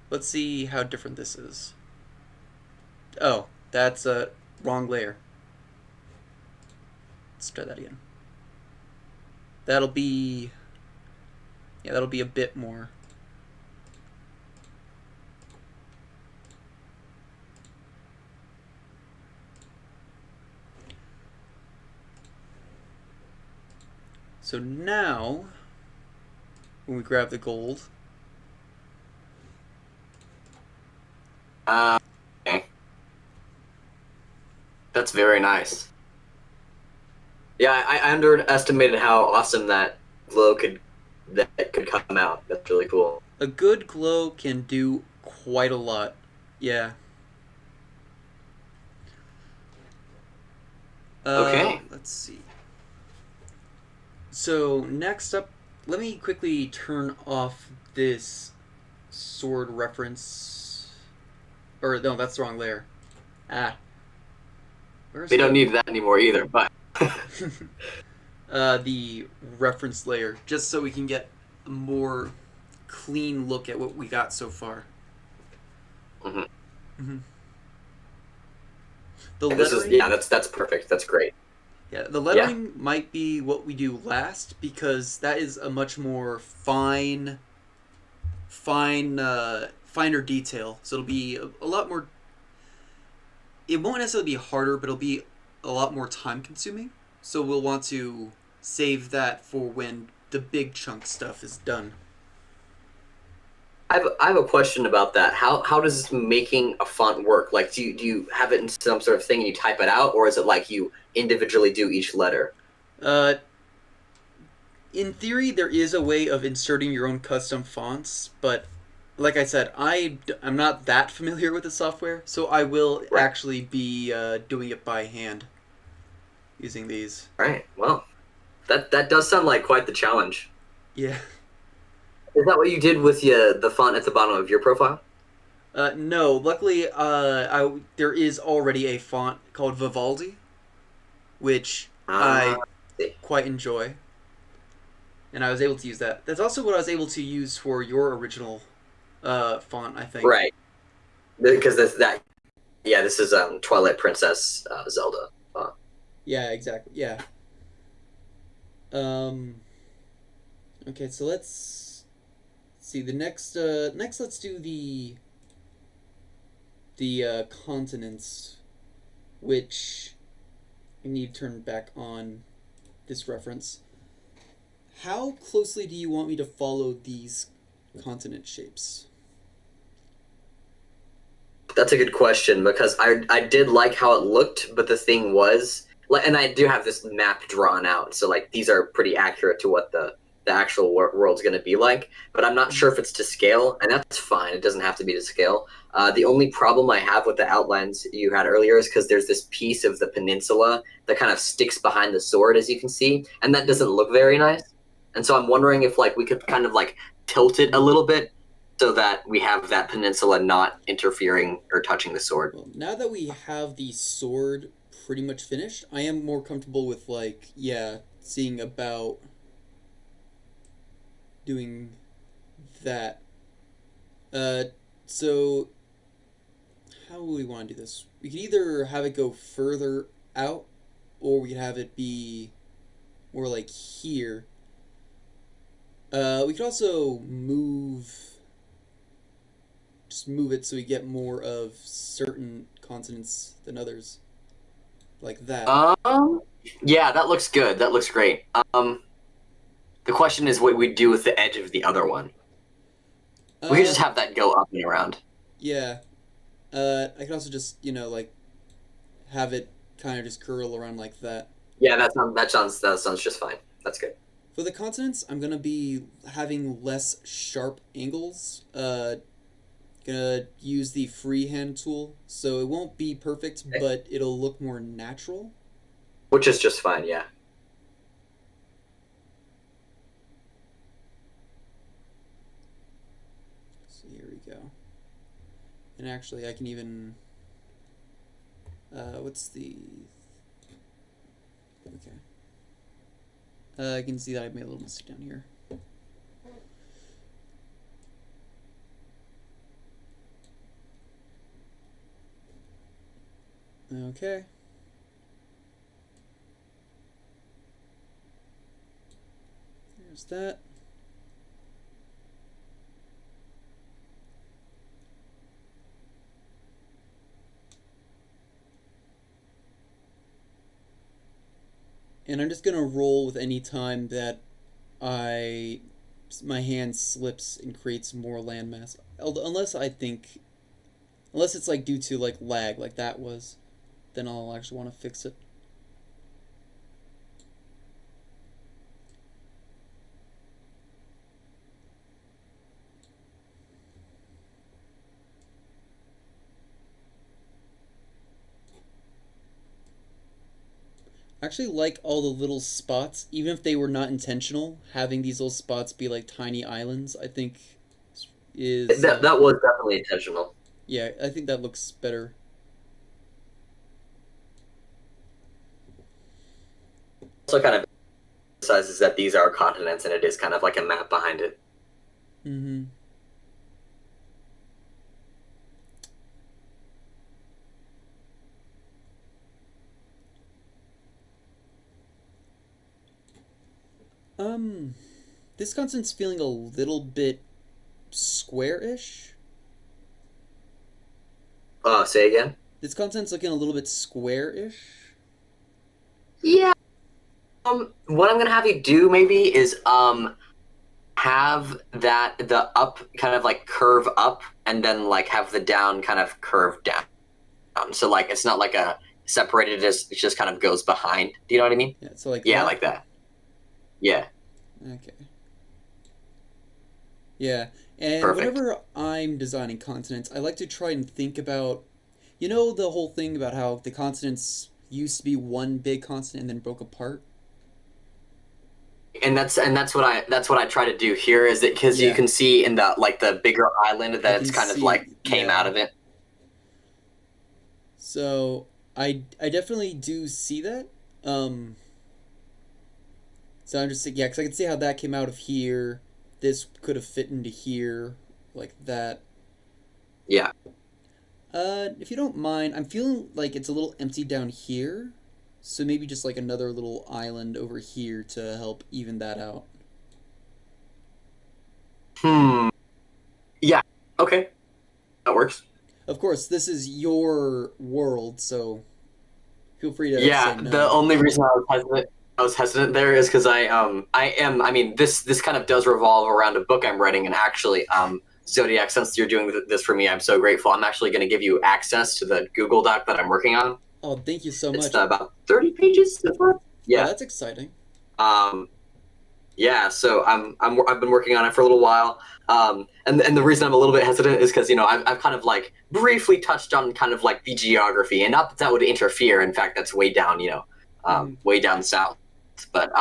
let's see how different this is. Oh, that's a wrong layer. Let's try that again. That'll be a bit more. So now, when we grab the gold, Okay. That's very nice. Yeah, I underestimated how awesome that glow could come out. That's really cool. a good glow can do quite a lot. Yeah. Okay. Let's see. So next up, let me quickly turn off this sword reference. Or no, that's the wrong layer. Ah, where's We don't need that anymore either, but the reference layer, just so we can get a more clean look at what we got so far. Mhm. Mm-hmm. The this is lettering, that's perfect. That's great. yeah, the lettering might be what we do last because that is a much more finer detail. So it'll be a lot more. It won't necessarily be harder, but it'll be a lot more time consuming. So we'll want to save that for when the big chunk stuff is done. I have a question about that. How does making a font work? Like, do you have it in some sort of thing and you type it out, or is it like you individually do each letter? Uh, in theory, there is a way of inserting your own custom fonts, but like I said, I'm not that familiar with the software, so I will Right. actually be doing it by hand using these. All right. Well, that does sound like quite the challenge. Yeah. Is that what you did with the font at the bottom of your profile? No, luckily, there is already a font called Vivaldi, which Ah, I see. quite enjoy, and I was able to use that. That's also what I was able to use for your original font, I think. Right. Because this is Twilight Princess Zelda. Yeah, exactly. Yeah. Um. Okay, so let's see the next. Next, let's do the continents, which I need to turn back on this reference. How closely do you want me to follow these continent shapes? That's a good question because I did like how it looked, but the thing was, and I do have this map drawn out, so like these are pretty accurate to what the actual world's going to be like. But I'm not sure if it's to scale, and that's fine. It doesn't have to be to scale. The only problem I have with the outlines you had earlier is because there's this piece of the peninsula that kind of sticks behind the sword, as you can see, and that doesn't look very nice. And so I'm wondering if like we could kind of like tilt it a little bit so that we have that peninsula not interfering or touching the sword. Well, now that we have the sword pretty much finished, I am more comfortable with seeing about doing that. So how do we want to do this? We could either have it go further out, or we could have it be more like here. We could also just move it so we get more of certain consonants than others, like that. Yeah, that looks good. That looks great. The question is what we do with the edge of the other one. We could just have that go up and around. Yeah. I could also just have it kind of just curl around like that. Yeah, that sounds just fine. That's good. For the consonants, I'm gonna be having less sharp angles. Gonna use the freehand tool, so it won't be perfect, Okay. but it'll look more natural. Which is just fine, yeah. So here we go. And actually, I can even. What's the. Okay. I can see that I made a little mistake down here. Okay. There's that. And I'm just gonna roll with any time that my hand slips and creates more landmass. Unless it's like due to like lag, like that was, then I'll actually want to fix it. I actually like all the little spots, even if they were not intentional. Having these little spots be like tiny islands, I think is That was definitely intentional. Yeah, I think that looks better. Also kind of emphasizes that these are continents and it is kind of like a map behind it. Mm-hmm. This continent's feeling a little bit square-ish. Say again? This continent's looking a little bit square-ish. Yeah. What I'm gonna have you do maybe is have that the up kind of like curve up and then like have the down kind of curve down. So like it's not like a separated, it just kind of goes behind. Do you know what I mean? Yeah, so like Yeah, that. like that. Yeah. Okay. Yeah, and Perfect. whenever I'm designing continents, I like to try and think about, you know, the whole thing about how the continents used to be one big continent and then broke apart. And that's what I try to do here is that because you Yeah, can see in the like the bigger island I that it's can kind of see. like came out Yeah, of it. so I definitely do see that. Um, so I'm just yeah, because I can see how that came out of here. This could have fit into here, like that. Yeah. If you don't mind, I'm feeling like it's a little empty down here. So maybe just like another little island over here to help even that out. Hmm. Yeah. Okay. That works. Of course, this is your world, so feel free to say Yeah. The no. only reason I was hesitant there is because I mean this kind of does revolve around a book I'm writing and actually Zodiac, since you're doing this for me, I'm so grateful. I'm actually going to give you access to the Google Doc that I'm working on. Oh, thank you so It's much. about 30 pages so far. Oh, Yeah. that's exciting. Um, yeah, so I've been working on it for a little while, and the reason I'm a little bit hesitant is because I've kind of like briefly touched on kind of like the geography, and not that that would interfere. In fact, that's way down, Hmm. way down south. But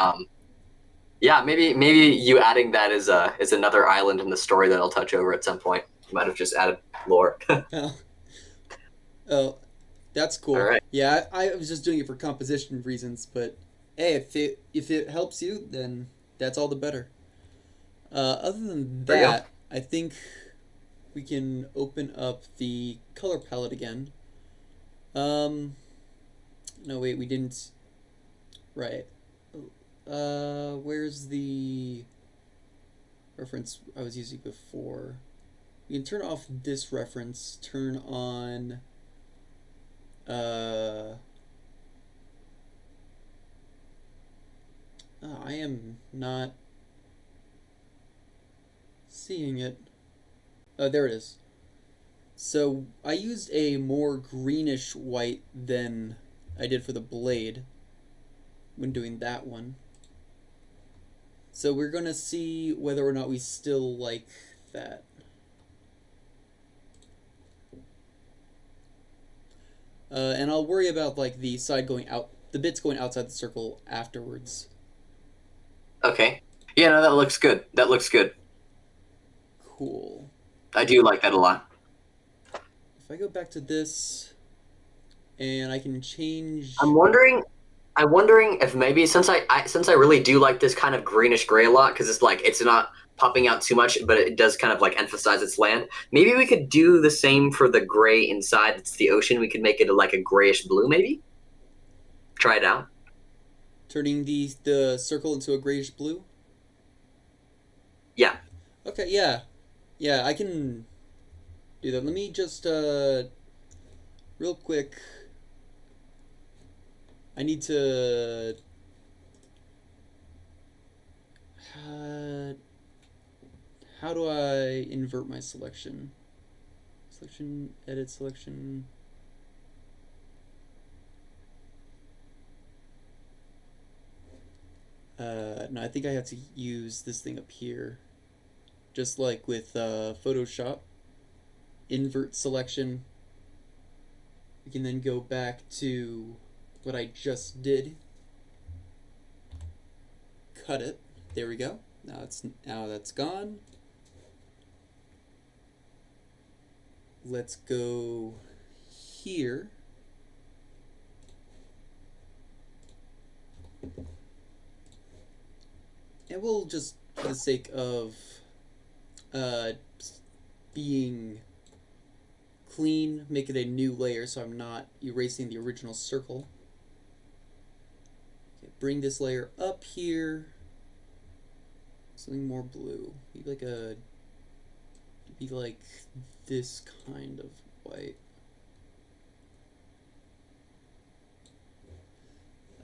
yeah, maybe you adding that is another island in the story that I'll touch over at some point. You might have just added lore. Oh, oh, that's All cool. right, Yeah, I was just doing it for composition reasons, but hey, if it helps you, then that's all the better. Other than there you go. that, I think we can open up the color palette again. Um, no, wait, we didn't. Right. Where's the reference I was using before? We can turn off this reference, turn on, uh, oh, I am not seeing it. Oh, there it is. So I used a more greenish white than I did for the blade when doing that one. So we're gonna see whether or not we still like that. And I'll worry about like the side going out, the bits going outside the circle afterwards. Okay. Yeah, no, that looks good. That looks good. Cool. I do like that a lot. If I go back to this, and I can I'm change. wondering I'm wondering if maybe since I really do like this kind of greenish gray a lot because it's like it's not popping out too much, but it does kind of like emphasize its land. Maybe we could do the same for the gray inside. It's the ocean. We could make it like a grayish blue. Maybe try it out. Turning the circle into a grayish blue. Yeah. Okay, yeah, yeah, I can do that. Let me just real quick. I need to. Uh, how do I invert my selection? Selection, edit selection. No, I think I have to use this thing up here. Just like with Photoshop. Invert selection. We can then go back to what I just did. Cut it. There we go. Now that's gone. let's go here. And we'll just, for the sake of uh, being clean, make it a new layer so I'm not erasing the original circle. Okay, bring this layer up here. Something more blue. Be like this kind of white.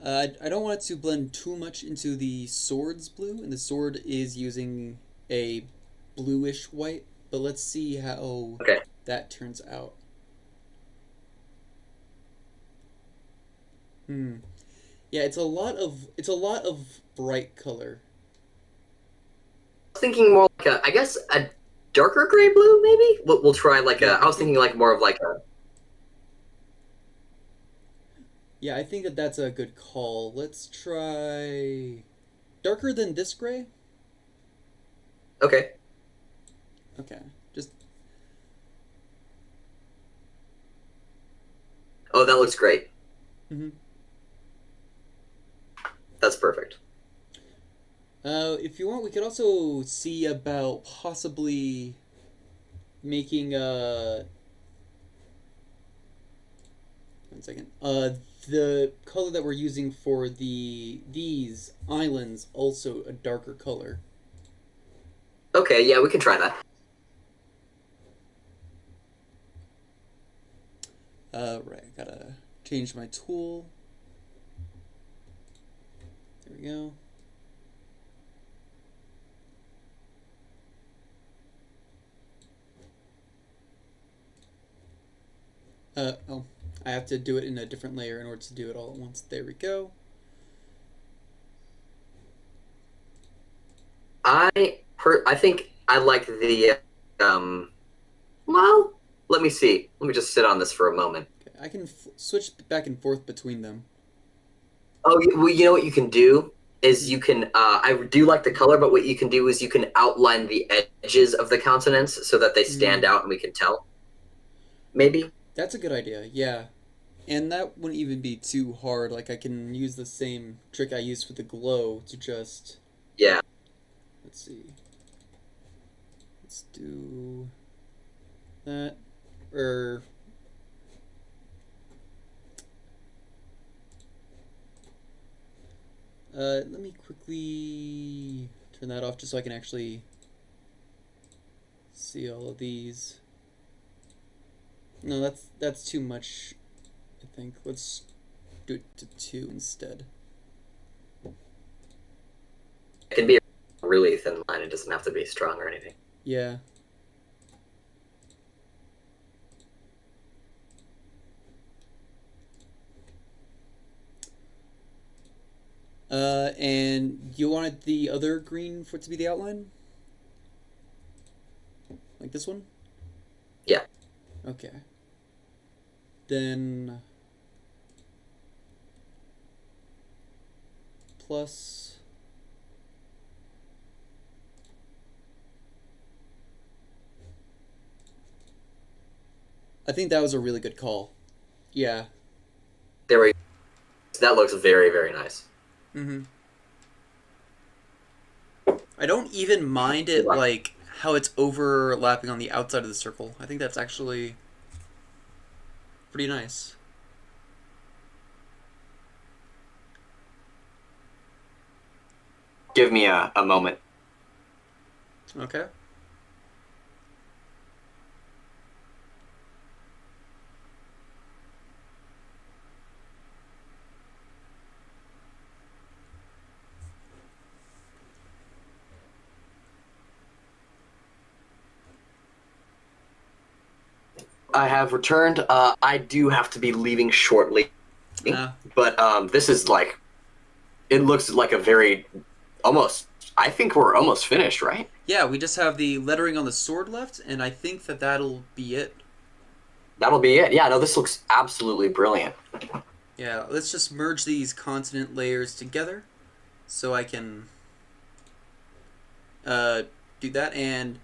I don't want it to blend too much into the sword's blue, and the sword is using a bluish white, but let's see how Okay. that turns out. Yeah, it's a lot of bright color. Thinking more like I guess a darker gray blue, maybe. We'll try like Yeah, I was thinking like more of like a. Yeah, I think that's a good call. Let's try darker than this gray. Okay. Okay, just Oh, that looks great. mhm. That's perfect. If you want, we could also see about possibly making 1 second. The color that we're using for these islands also a darker color. Okay, yeah, we can try that. Right, I gotta change my tool. There we go. Oh, I have to do it in a different layer in order to do it all at once. There we go. I think I like the well, let me see. Let me just sit on this for a moment. Okay, I can switch back and forth between them. Oh, well, you know what you can do is you can. I do like the color, but what you can do is you can outline the edges of the countenance so that they stand out and we can tell. Maybe. That's a good idea, yeah. And that wouldn't even be too hard. Like, I can use the same trick I used for the glow to just... Yeah. Let's see. Let's do that. Let me quickly turn that off just so I can actually see all of these. No, that's too much, I think. Let's do it to 2 instead. It can be a really thin line. It doesn't have to be strong or anything. Yeah. And you wanted the other green for it to be the outline? Like this one? Yeah. Okay. Then plus I think that was a really good call. Yeah. There we go. That looks very, very nice. Mm-hmm. I don't even mind it, like, how it's overlapping on the outside of the circle. I think that's actually pretty nice. Give me a moment. Okay. I have returned. I do have to be leaving shortly, but this is like, it looks like a very, almost. I think we're almost finished, right? Yeah, we just have the lettering on the sword left, and I think that that'll be it. That'll be it. Yeah, no, this looks absolutely brilliant. Yeah, let's just merge these continent layers together so I can do that. And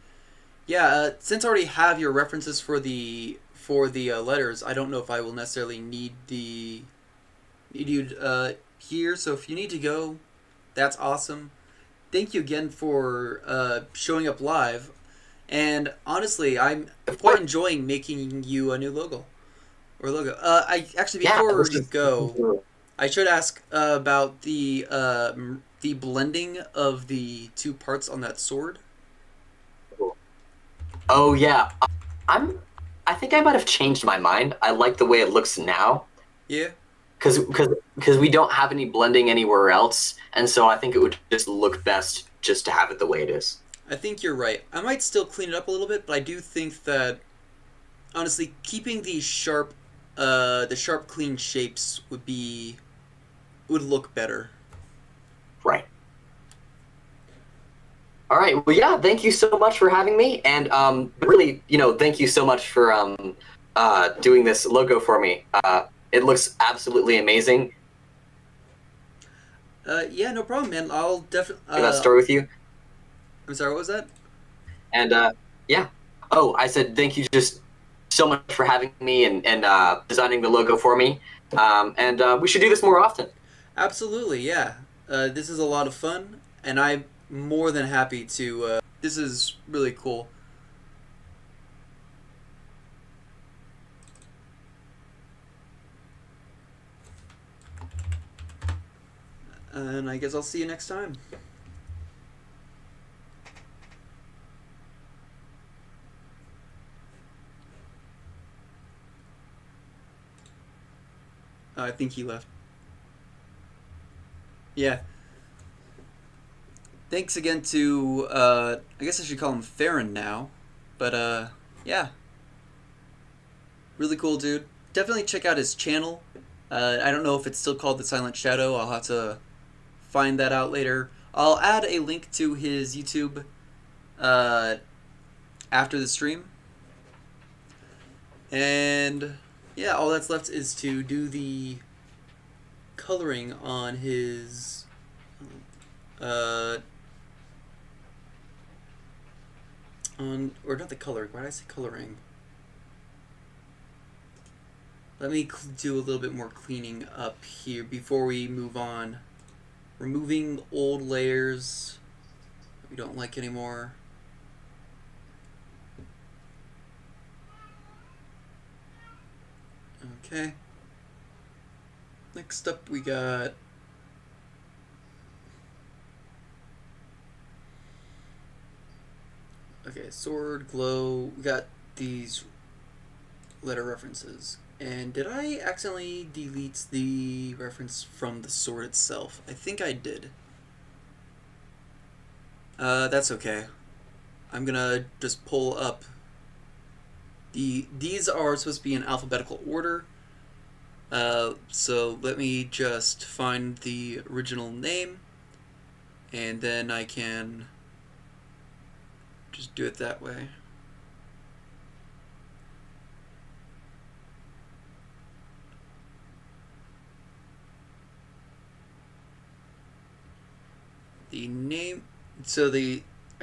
Yeah, since I already have your references for the letters, I don't know if I will necessarily need you here. So if you need to go, that's awesome. Thank you again for showing up live. And honestly, I'm Of quite course. enjoying making you a new logo. I actually Yeah, before this you is go, really I should ask about the blending of the two parts on that sword. cool. Oh yeah, I'm. I think I might have changed my mind. I like the way it looks now Yeah, because we don't have any blending anywhere else, and so I think it would just look best just to have it the way it is. I think you're right. I might still clean it up a little bit, but I do think that honestly, keeping the sharp, clean shapes would look better. Right. All right. Well, yeah. Thank you so much for having me, and really, thank you so much for doing this logo for me. It looks absolutely amazing. Yeah, no problem, man. I'll definitely. That story with you, I'm sorry. What was that? and yeah. Oh, I said thank you just so much for having me and designing the logo for me. And we should do this more often. Absolutely, yeah. This is a lot of fun, and I'm more than happy to. This is really cool. And I guess I'll see you next time. I think he left. Yeah. Thanks again to, I guess I should call him Farron now. But, yeah. Really cool dude. Definitely check out his channel. I don't know if it's still called The Silent Shadow. I'll have to find that out later. I'll add a link to his YouTube uh, after the stream. And yeah, all that's left is to do the coloring on his uh, or not the coloring. Why did I say coloring? Let me do a little bit more cleaning up here before we move on. Removing old layers that we don't like anymore. Okay. Next up we got okay, sword, glow. We got these letter references. And did I accidentally delete the reference from the sword itself? I think I did. That's okay. I'm gonna just pull up these are supposed to be in alphabetical order. So let me just find the original name, and then I can just do it that way. The name, I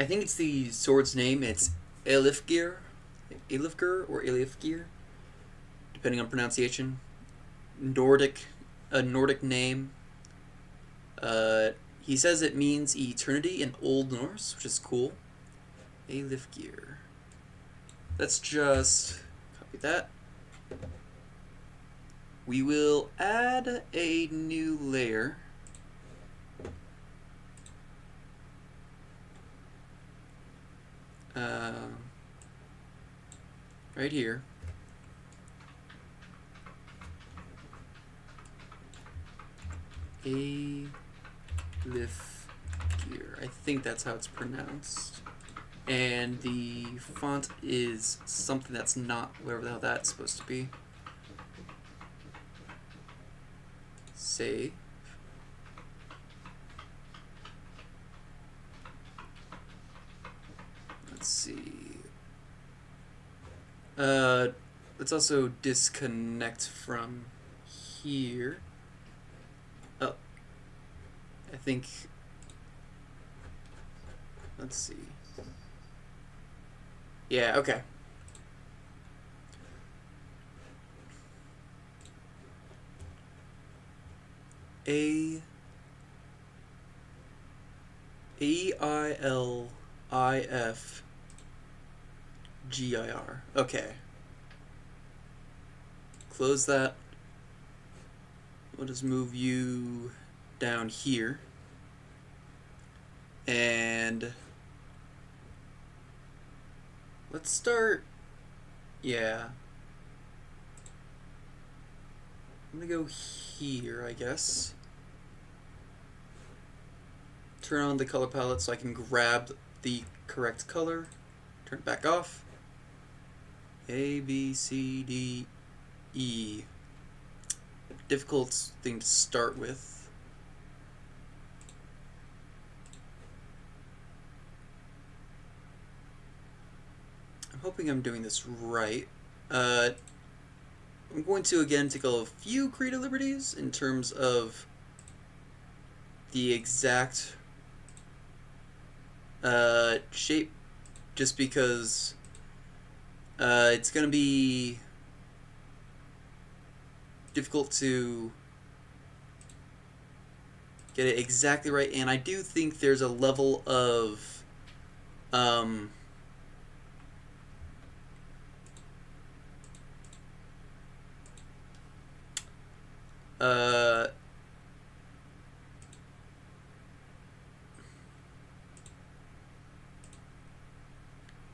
think it's the sword's name. It's Elifgir, or Elifgir, depending on pronunciation. A Nordic name. He says it means eternity in Old Norse, which is cool. Elifgir. Let's just copy that. We will add a new layer. Right here. Alif Gear. I think that's how it's pronounced. And the font is something that's not whatever the hell that's supposed to be. Save. Let's see. Let's also disconnect from here. Oh, I think. Let's see. Yeah, okay. A Ailifgir. Okay. Close that. We'll just move you down here. And let's start. Yeah. I'm gonna go here, I guess. Turn on the color palette so I can grab the correct color. Turn it back off. A, B, C, D, E. Difficult thing to start with. I'm hoping I'm doing this right. I'm going to again take a few creative liberties in terms of the exact shape, just because it's going to be difficult to get it exactly right, and I do think there's a level of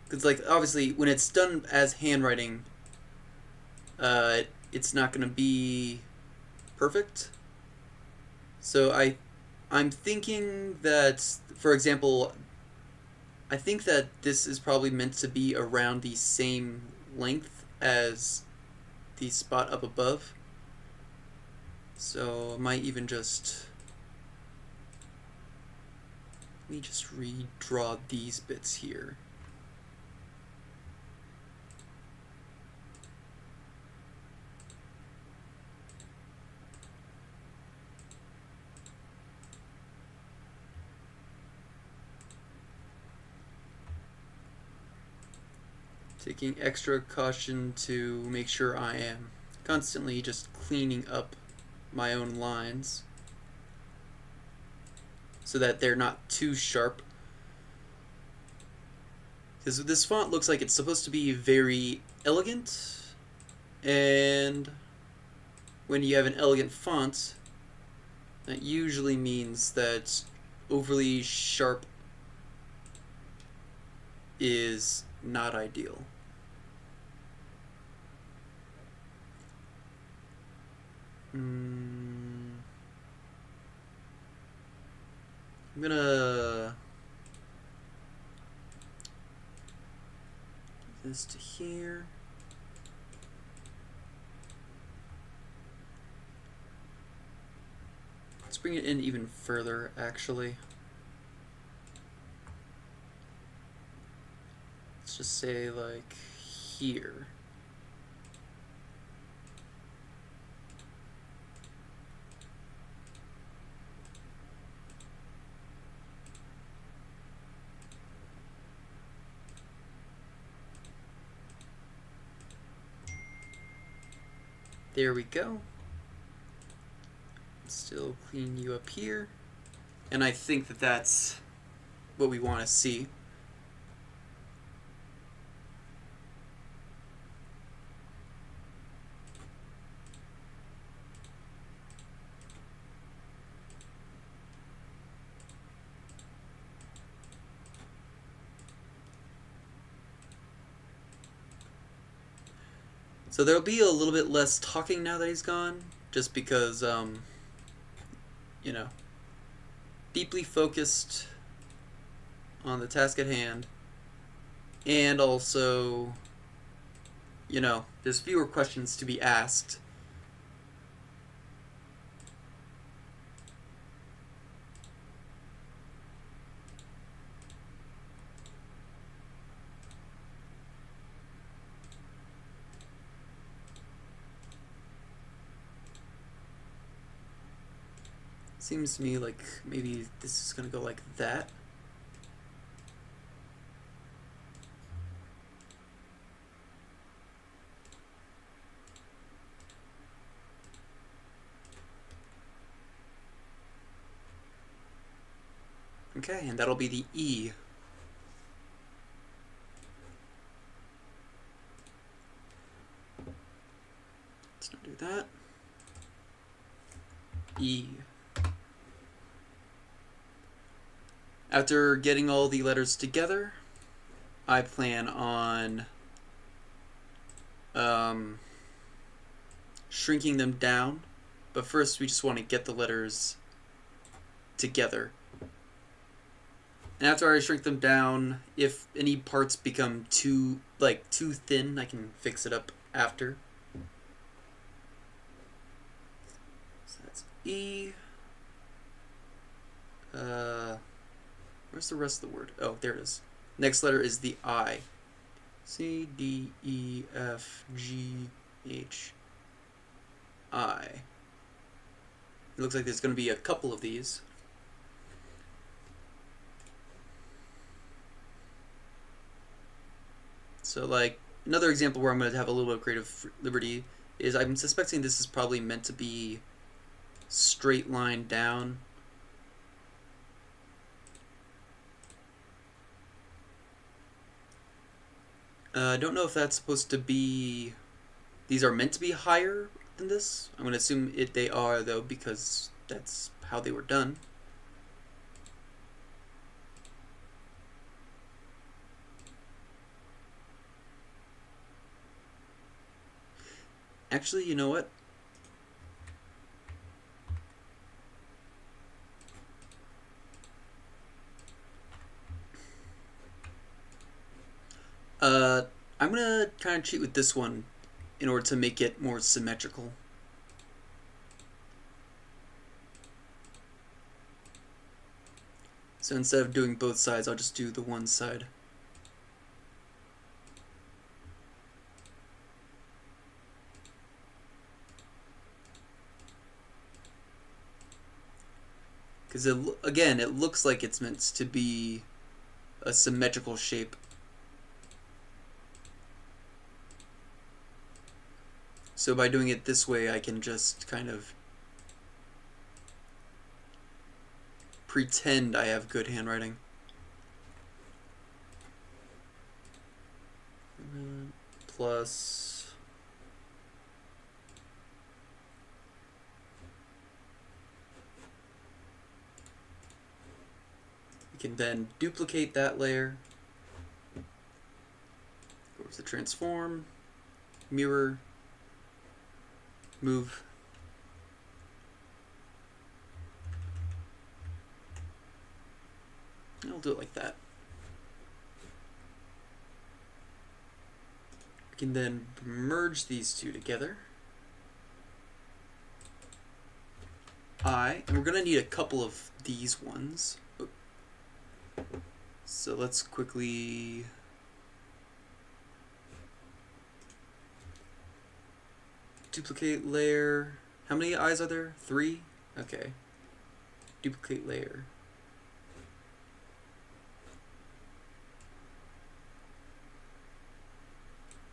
because like obviously when it's done as handwriting, it's not going to be perfect. So I'm thinking that, for example, I think that this is probably meant to be around the same length as the spot up above. So I might even just, let me just redraw these bits here. Taking extra caution to make sure I am constantly just cleaning up my own lines so that they're not too sharp. Because this font looks like it's supposed to be very elegant, and when you have an elegant font, that usually means that overly sharp is not ideal. I'm gonna do this to here. Let's bring it in even further, actually. Let's just say like here. There we go. Still clean you up here. And I think that that's what we want to see. So there'll be a little bit less talking now that he's gone, just because, you know, deeply focused on the task at hand, and also, you know, there's fewer questions to be asked. Seems to me like maybe this is gonna go like that. Okay, and that'll be the E. Let's not do that. E. After getting all the letters together, I plan on shrinking them down. But first, we just want to get the letters together. And after I shrink them down, if any parts become too thin, I can fix it up after. So that's E. Where's the rest of the word? Oh, there it is. Next letter is the I. C, D, E, F, G, H, I. It looks like there's going to be a couple of these. So, like, another example where I'm going to have a little bit of creative liberty is I'm suspecting this is probably meant to be straight line down. I don't know if that's supposed to be... These are meant to be higher than this. I'm going to assume they are, though, because that's how they were done. Actually, you know what? I'm gonna kind of cheat with this one in order to make it more symmetrical. So instead of doing both sides, I'll just do the one side. Because again, it looks like it's meant to be a symmetrical shape. So by doing it this way, I can just kind of pretend I have good handwriting. Plus... We can then duplicate that layer. Go to the transform, mirror, move. I'll do it like that. We can then merge these two together. And we're going to need a couple of these ones. So let's quickly... Duplicate layer. How many eyes are there? 3? Okay. Duplicate layer.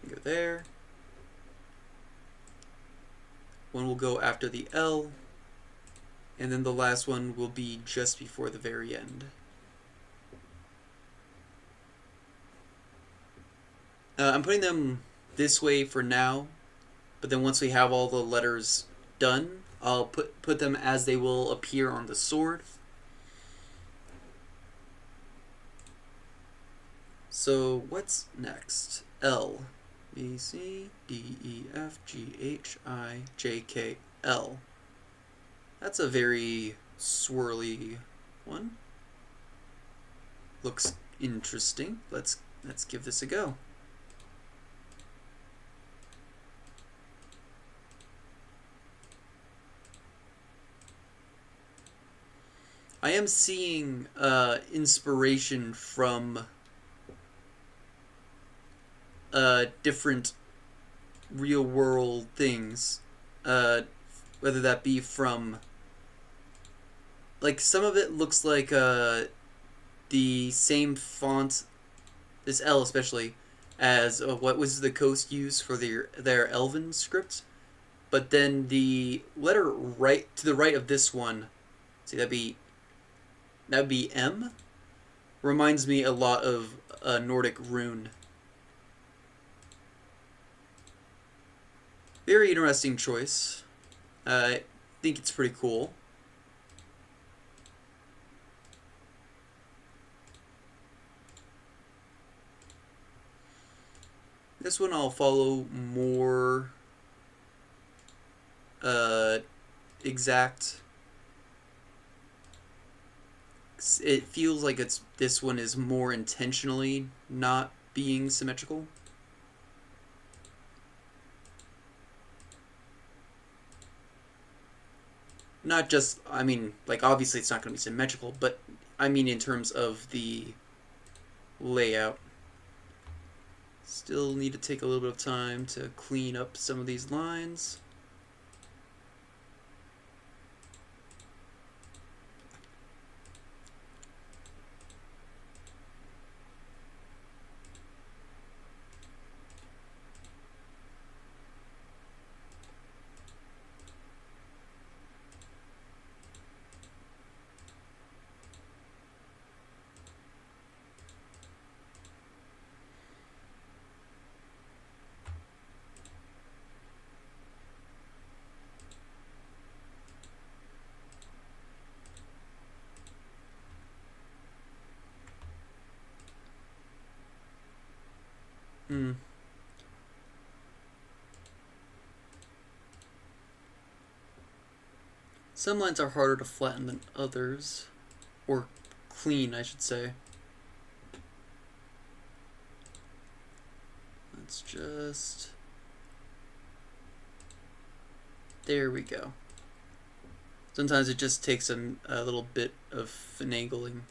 Go there. One will go after the L. And then the last one will be just before the very end. I'm putting them this way for now. But then once we have all the letters done, I'll put them as they will appear on the sword. So what's next? L. B, C, D, E, F, G, H, I, J, K, L. That's a very swirly one. Looks interesting. Let's give this a go. I am seeing inspiration from different real-world things, whether that be from, like, some of it looks like the same font, this L especially, as what was the Coast used for their Elven script, but then the letter right to the right of this one, see, that'd be That would be M. Reminds me a lot of a Nordic rune. Very interesting choice. I think it's pretty cool. This one I'll follow more exact. It feels like this one is more intentionally not being symmetrical. Not just, I mean, like obviously it's not going to be symmetrical, but I mean in terms of the layout. Still need to take a little bit of time to clean up some of these lines. Some lines are harder to flatten than others. Or clean, I should say. Let's just... There we go. Sometimes it just takes a little bit of finagling.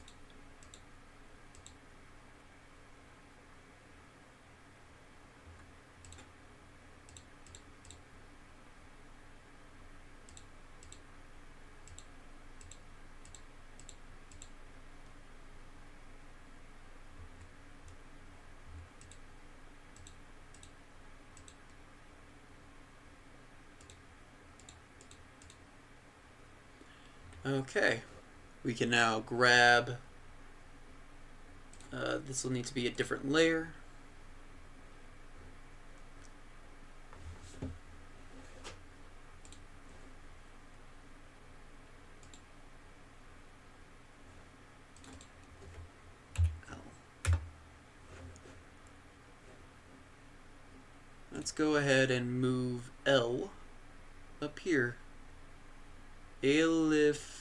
Okay, we can now grab, this will need to be a different layer. Let's go ahead and move L up here. Aleph.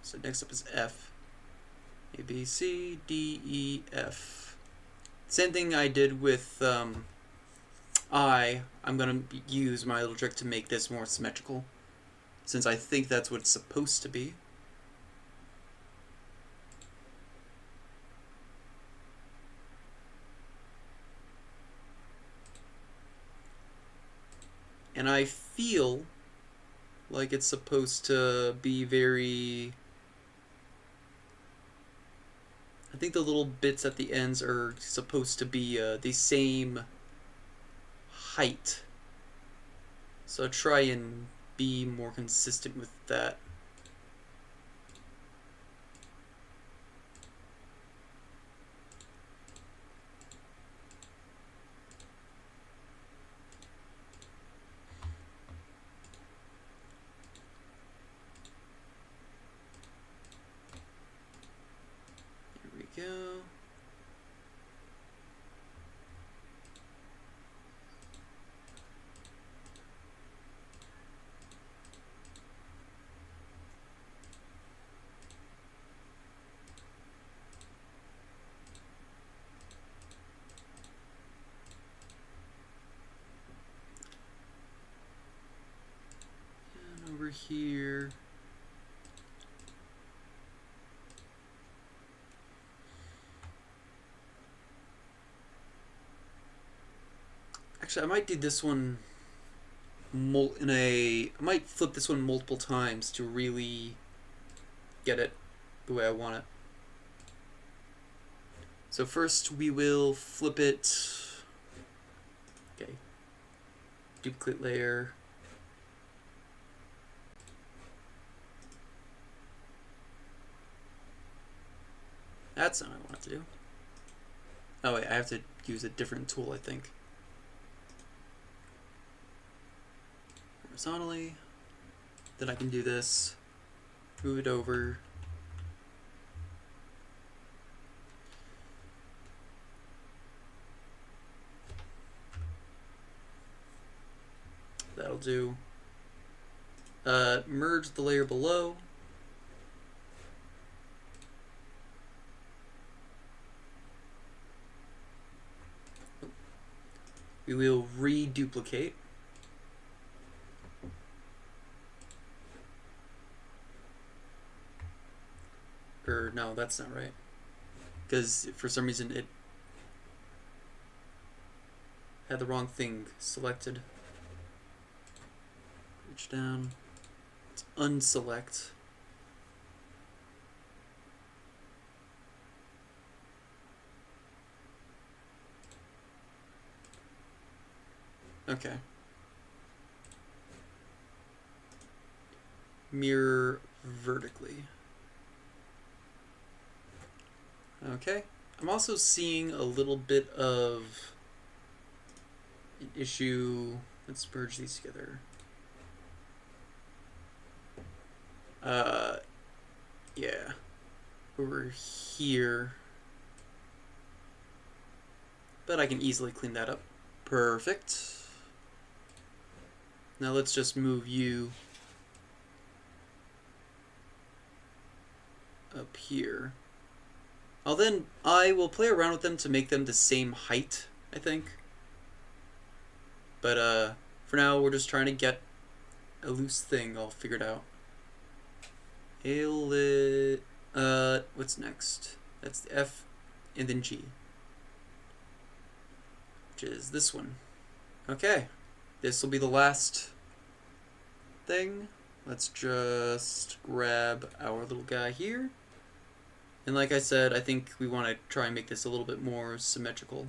So next up is F. A, B, C, D, E, F. Same thing I did with I. I'm going to use my little trick to make this more symmetrical, since I think that's what it's supposed to be. And I feel like it's supposed to be very... I think the little bits at the ends are supposed to be the same height. So try and be more consistent with that. Go. And over here. Actually, I might do this one I might flip this one multiple times to really get it the way I want it. So first we will flip it. Okay. Duplicate layer. That's not what I want to do. Oh wait, I have to use a different tool, I think. Horizontally. Then I can do this. Move it over. That'll do. Merge the layer below. We will reduplicate. Or no, that's not right. Because for some reason it had the wrong thing selected. Reach down. Let's unselect. Okay. Mirror vertically. Okay. I'm also seeing a little bit of an issue. Let's merge these together. Yeah. Over here. But I can easily clean that up. Perfect. Now let's just move you up here. I will play around with them to make them the same height, I think. But for now we're just trying to get a loose thing all figured out. What's next? That's the F and then G. Which is this one. Okay. This will be the last thing. Let's just grab our little guy here. And like I said, I think we want to try and make this a little bit more symmetrical.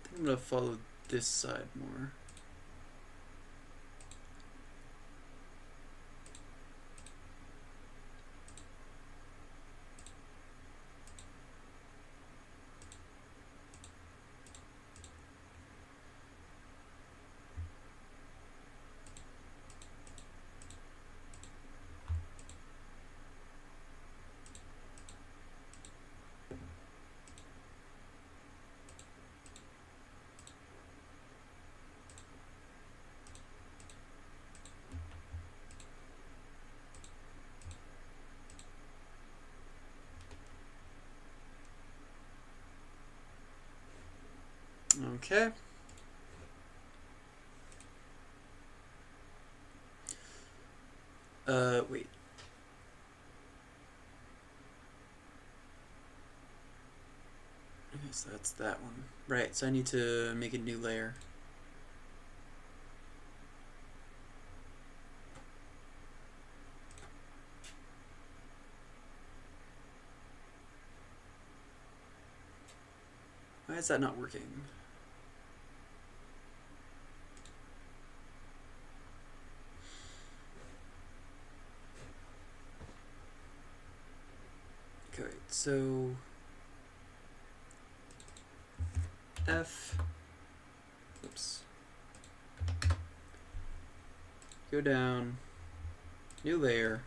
I think I'm going to follow this side more. Okay. Wait. Okay, so that's that one. Right, so I need to make a new layer. Why is that not working? Okay, so F, oops, go down, new layer.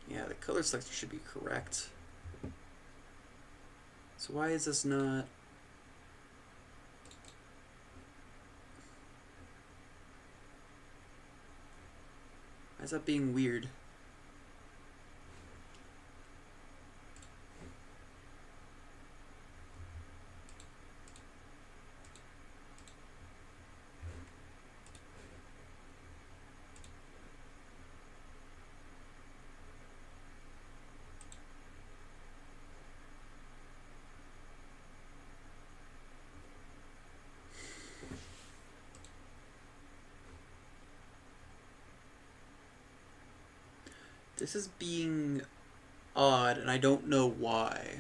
Yeah, the color selection should be correct. So why is this not? Why is that being weird? This is being odd, and I don't know why.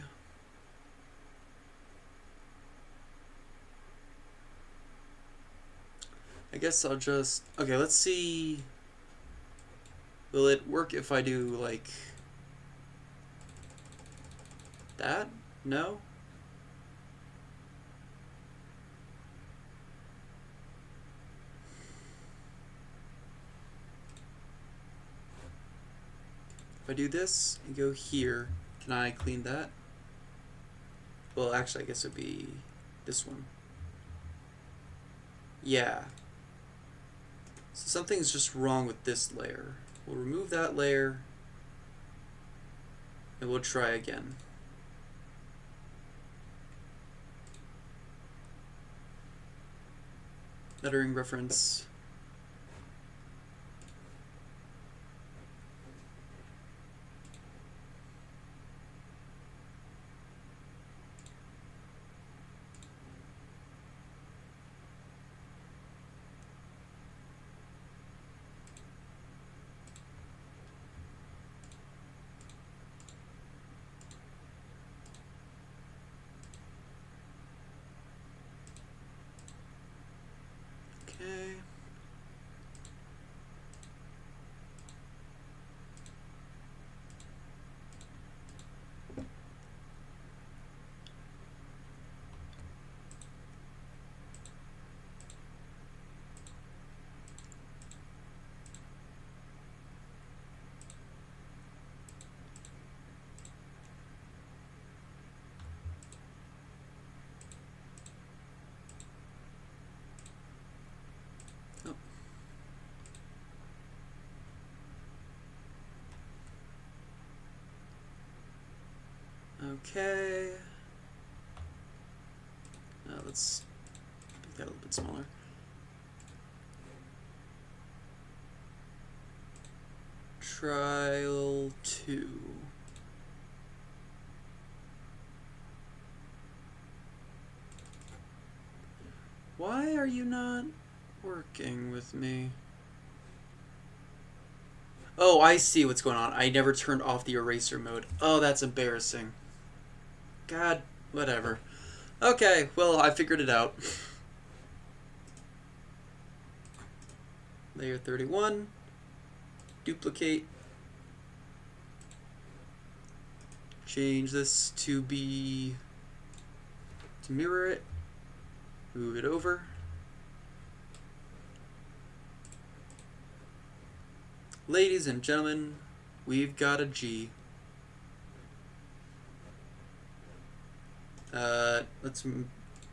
I guess I'll just... Okay, let's see... Will it work if I do, like... that? No? If I do this and go here, can I clean that? Well, actually, I guess it would be this one. Yeah. So something's just wrong with this layer. We'll remove that layer, and we'll try again. Lettering reference. Okay. Oh. Okay. Let's make that a little bit smaller. Trial 2. Why are you not working with me? Oh, I see what's going on. I never turned off the eraser mode. Oh, that's embarrassing. God, whatever. Okay, well, I figured it out. Layer 31. Duplicate. Change this to be... to mirror it. Move it over. Ladies and gentlemen, we've got a G. Let's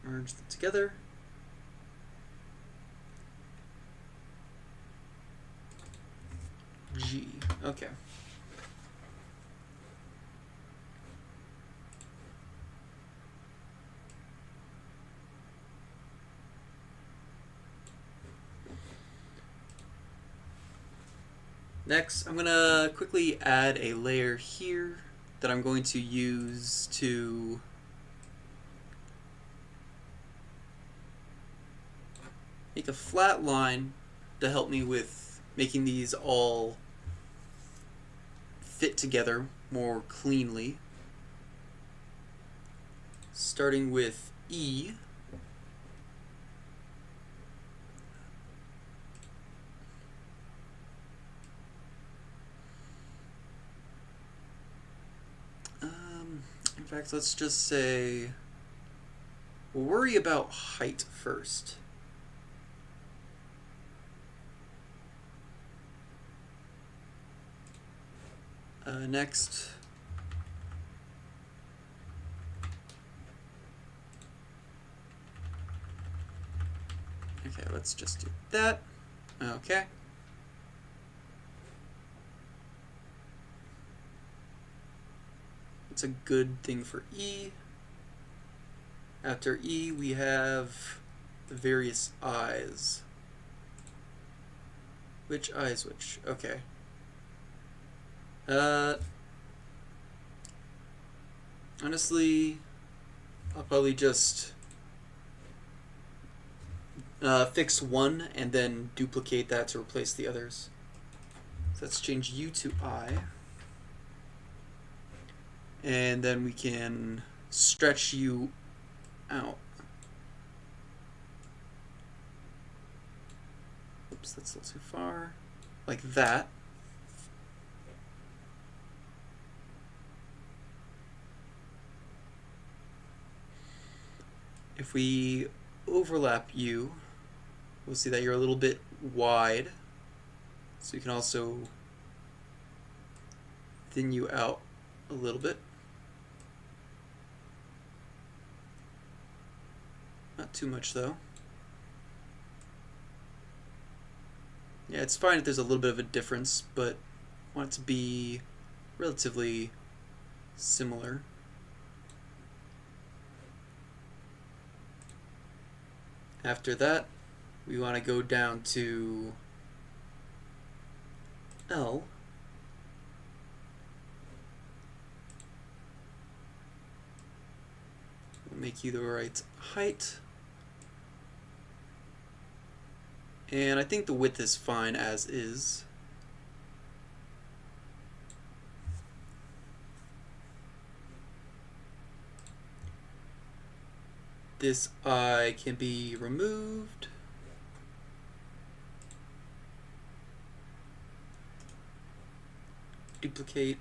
merge them together. G. Okay. Next, I'm going to quickly add a layer here that I'm going to use to make a flat line to help me with making these all fit together more cleanly. Starting with E. In fact, let's just say we'll worry about height first. Next, okay, let's just do that. Okay. It's a good thing for E. After E, we have the various eyes. Which eyes which? Okay. Honestly, I'll probably just fix one and then duplicate that to replace the others. So let's change U to I. And then we can stretch you out. Oops, that's a little too far. Like that. If we overlap you, we'll see that you're a little bit wide. So you can also thin you out a little bit. Not too much though. Yeah, it's fine if there's a little bit of a difference, but I want it to be relatively similar. After that, we want to go down to L. We'll make you the right height. And I think the width is fine as is. This eye can be removed. Duplicate.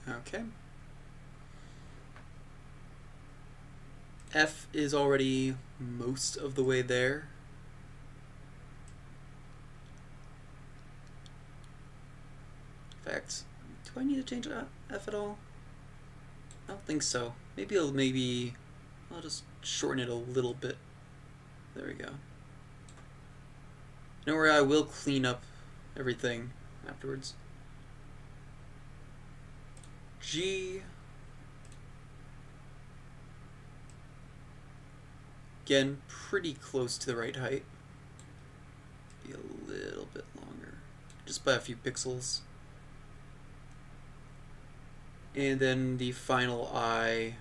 Okay. F is already most of the way there. In fact, do I need to change F at all? I don't think so. Maybe I'll just shorten it a little bit. There we go. Don't worry, I will clean up everything afterwards. G. Again, pretty close to the right height. Be a little bit longer, just by a few pixels. And then the final eye.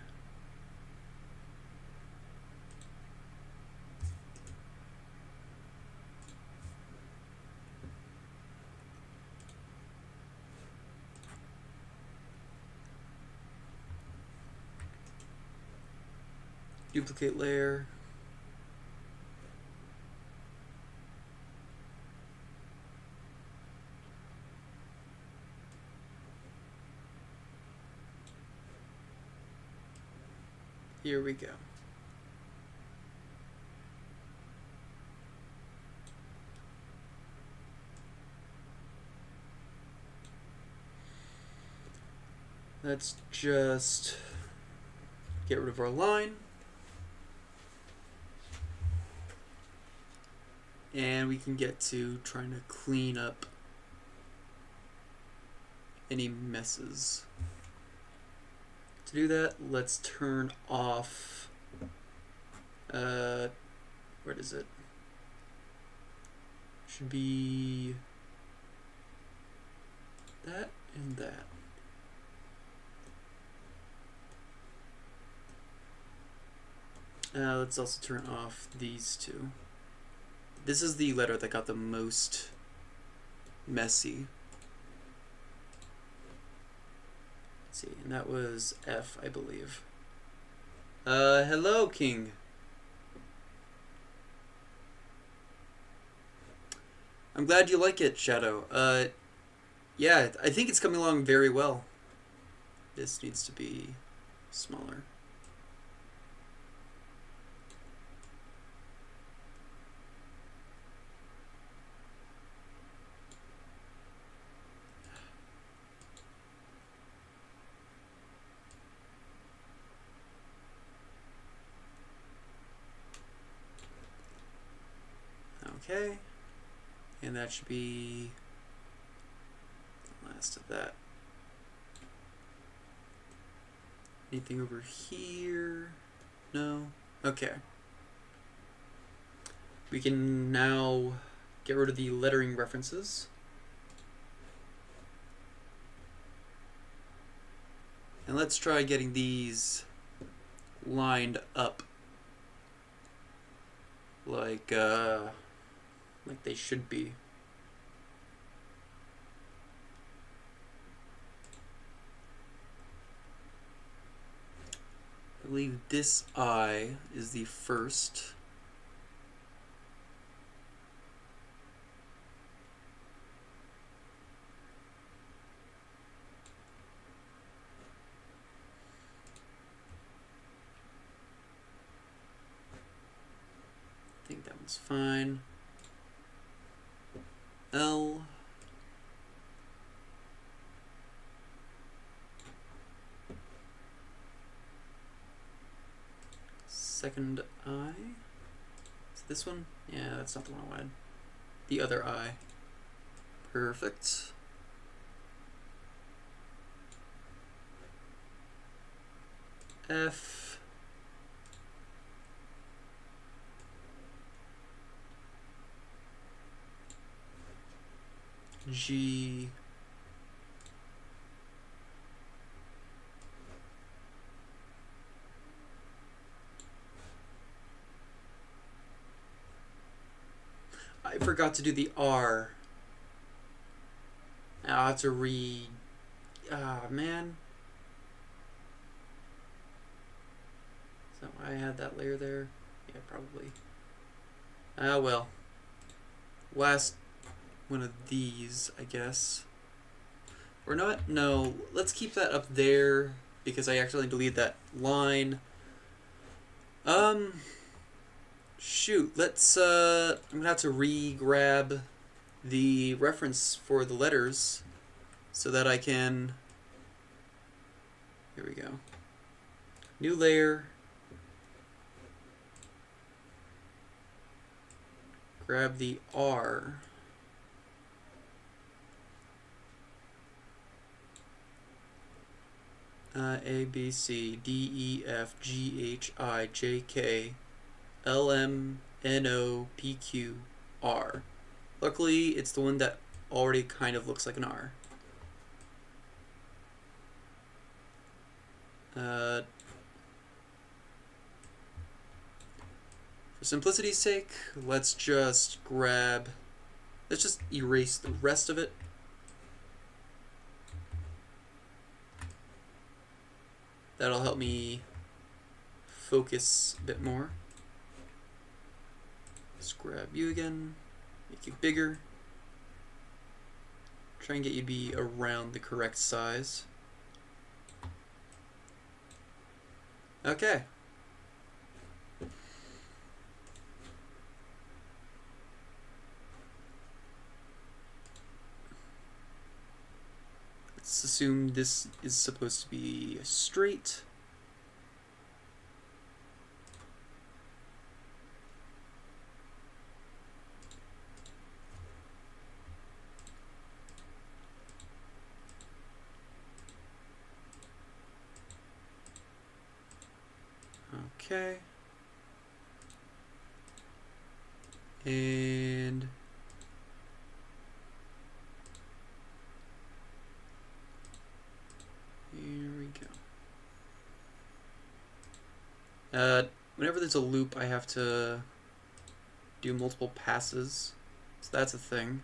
Duplicate layer. Here we go. Let's just get rid of our line. And we can get to trying to clean up any messes. To do that, let's turn off, where is it? Should be that and that. Let's also turn off these two. This is the letter that got the most messy. Let's see, and that was F, I believe. Hello, King. I'm glad you like it, Shadow. Yeah, I think it's coming along very well. This needs to be smaller. Okay, and that should be the last of that. Anything over here? No? Okay. We can now get rid of the lettering references. And let's try getting these lined up like they should be. I believe this eye is the first. I think that one's fine. L. Second eye. Is it this one? Yeah, that's not the one I wanted. The other eye. Perfect. F. G. I forgot to do the R. I'll have to read. Ah, man. Is that why I had that layer there? Yeah, probably. Ah, well. Last one of these, I guess. Or not? No. Let's keep that up there because I accidentally deleted that line. Shoot. Let's, I'm gonna have to re-grab the reference for the letters so that I can. Here we go. New layer. Grab the R. A, B, C, D, E, F, G, H, I, J, K, L, M, N, O, P, Q, R. Luckily, it's the one that already kind of looks like an R. For simplicity's sake, let's just erase the rest of it. That'll help me focus a bit more. Let's grab you again, make you bigger. Try and get you to be around the correct size. Okay. Let's assume this is supposed to be straight. Okay. And here we go. Whenever there's a loop, I have to do multiple passes. So that's a thing.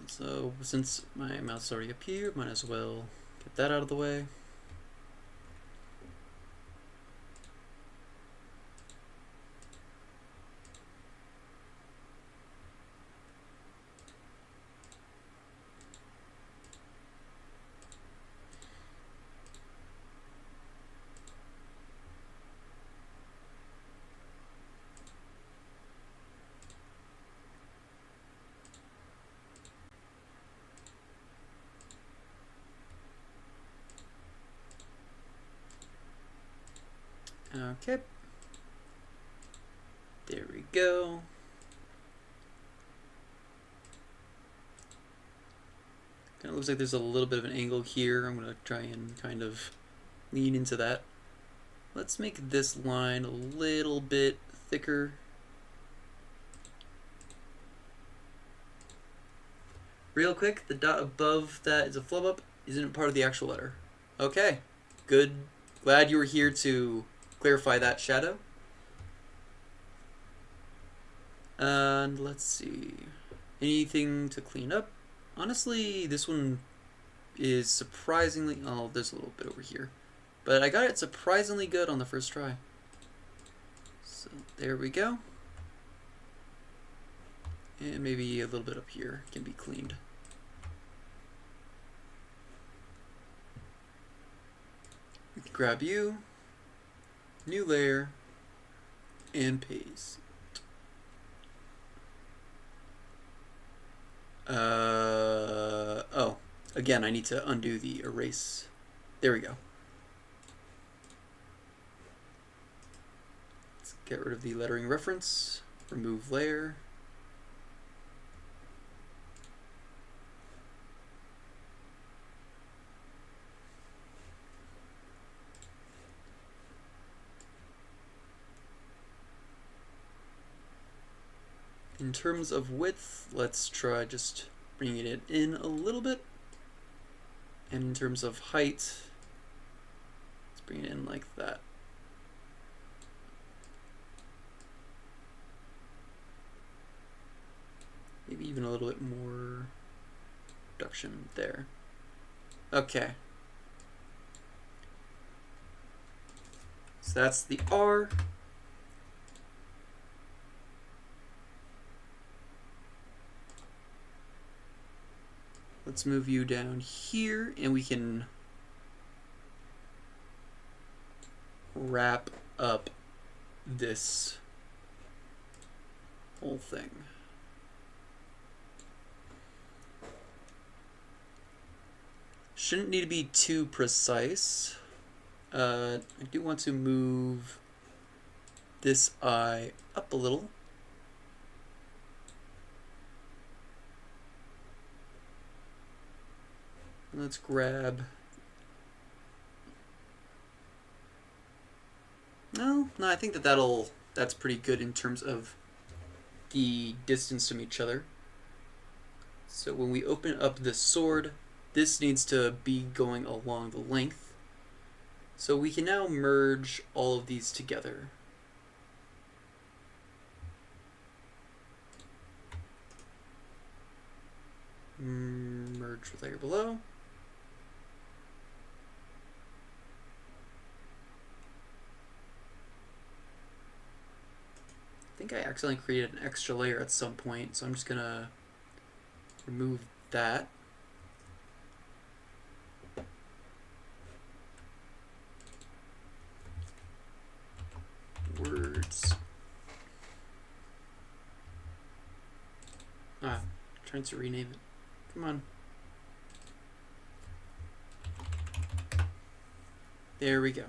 So since my mouse is already up here, might as well get that out of the way. Okay. There we go. Kind of looks like there's a little bit of an angle here. I'm going to try and kind of lean into that. Let's make this line a little bit thicker. Real quick, the dot above that is a flub up. Isn't part of the actual letter. Okay, good. Glad you were here to clarify that, Shadow. And let's see. Anything to clean up? Honestly, this one is surprisingly... Oh, there's a little bit over here. But I got it surprisingly good on the first try. So there we go. And maybe a little bit up here can be cleaned. We can grab you, new layer, and paste. Oh, again, I need to undo the erase. There we go. Let's get rid of the lettering reference, remove layer. In terms of width, let's try just bringing it in a little bit. And in terms of height, let's bring it in like that. Maybe even a little bit more reduction there. Okay. So that's the R. Let's move you down here and we can wrap up this whole thing. Shouldn't need to be too precise. I do want to move this eye up a little. Let's grab... No, I think that's pretty good in terms of the distance from each other. So when we open up the sword, this needs to be going along the length. So we can now merge all of these together. Merge with layer below. I think I accidentally created an extra layer at some point, so I'm just gonna remove that. Words. Trying to rename it. Come on. There we go.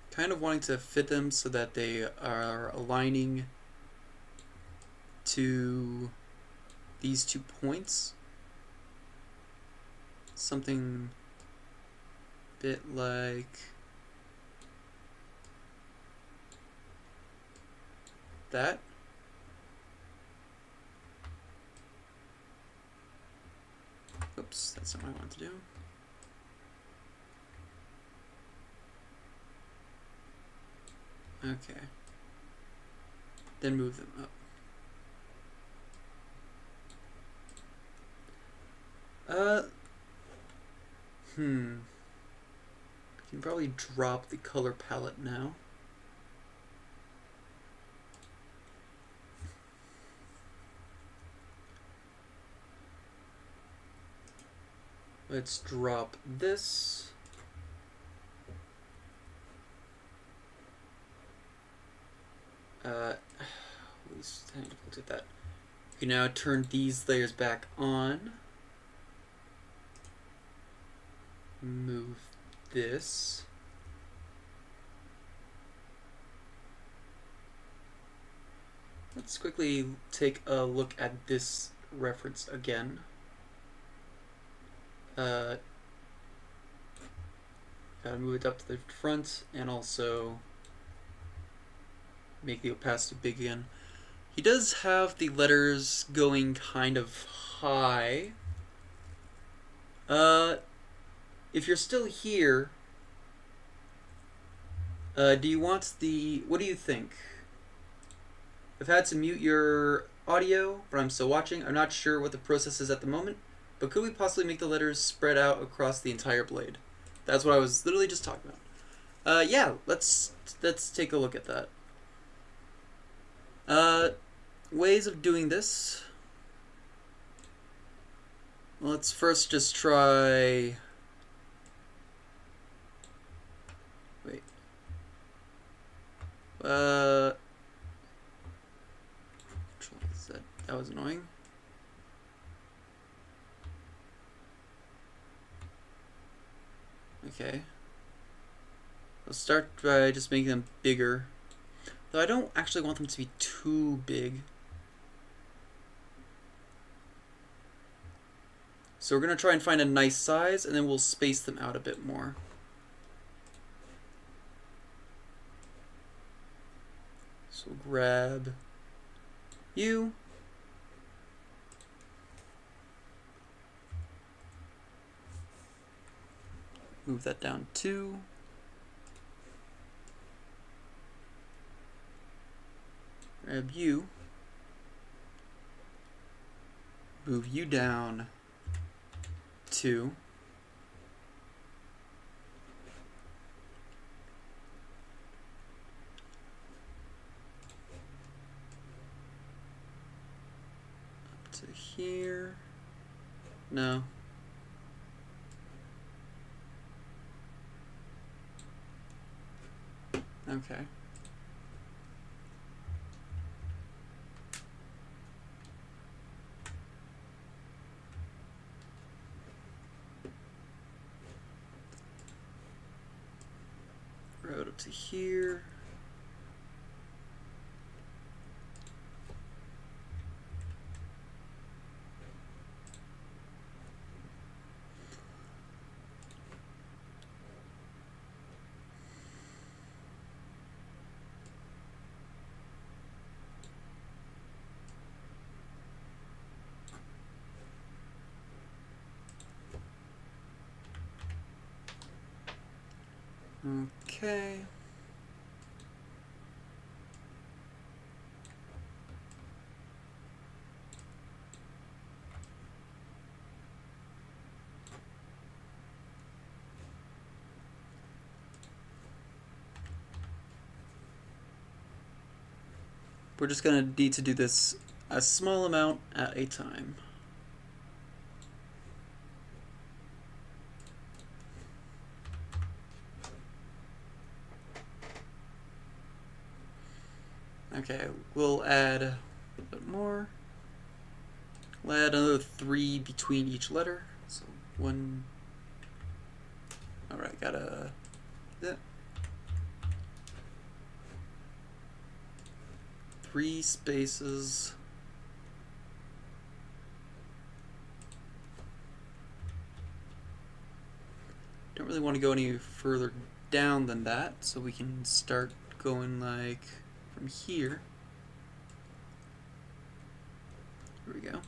Kind of wanting to fit them so that they are aligning to these 2 points. Something a bit like that. Oops, that's not what I want to do. Okay. Then move them up. I can probably drop the color palette now. Let's drop this. You now turn these layers back on. Move this. Let's quickly take a look at this reference again. Gotta move it up to the front and also make the opacity big again. He does have the letters going kind of high. If you're still here, do you want the... What do you think? I've had to mute your audio, but I'm still watching. I'm not sure what the process is at the moment, but could we possibly make the letters spread out across the entire blade? That's what I was literally just talking about. Yeah, let's take a look at that. Ways of doing this. Let's first just try... Wait. That was annoying. Okay. Let's start by just making them bigger. Though I don't actually want them to be too big. So we're going to try and find a nice size, and then we'll space them out a bit more. So grab you. Move that down 2. Grab you. Move you down 2. Up to here. No. Okay. Road up to here. Okay. We're just going to need to do this a small amount at a time. Okay, we'll add a bit more. We'll add another 3 between each letter. So 1. Alright, gotta... Yeah. 3 spaces. Don't really want to go any further down than that, so we can start going like from here. Here we go.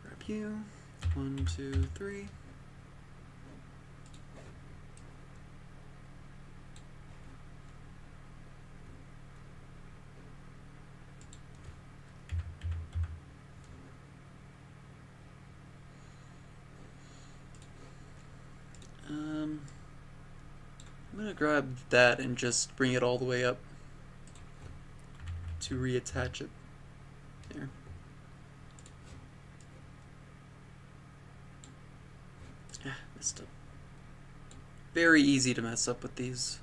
Grab you. 1, 2, 3. I'm gonna grab that and just bring it all the way up to reattach it. There. Messed up. Very easy to mess up with these.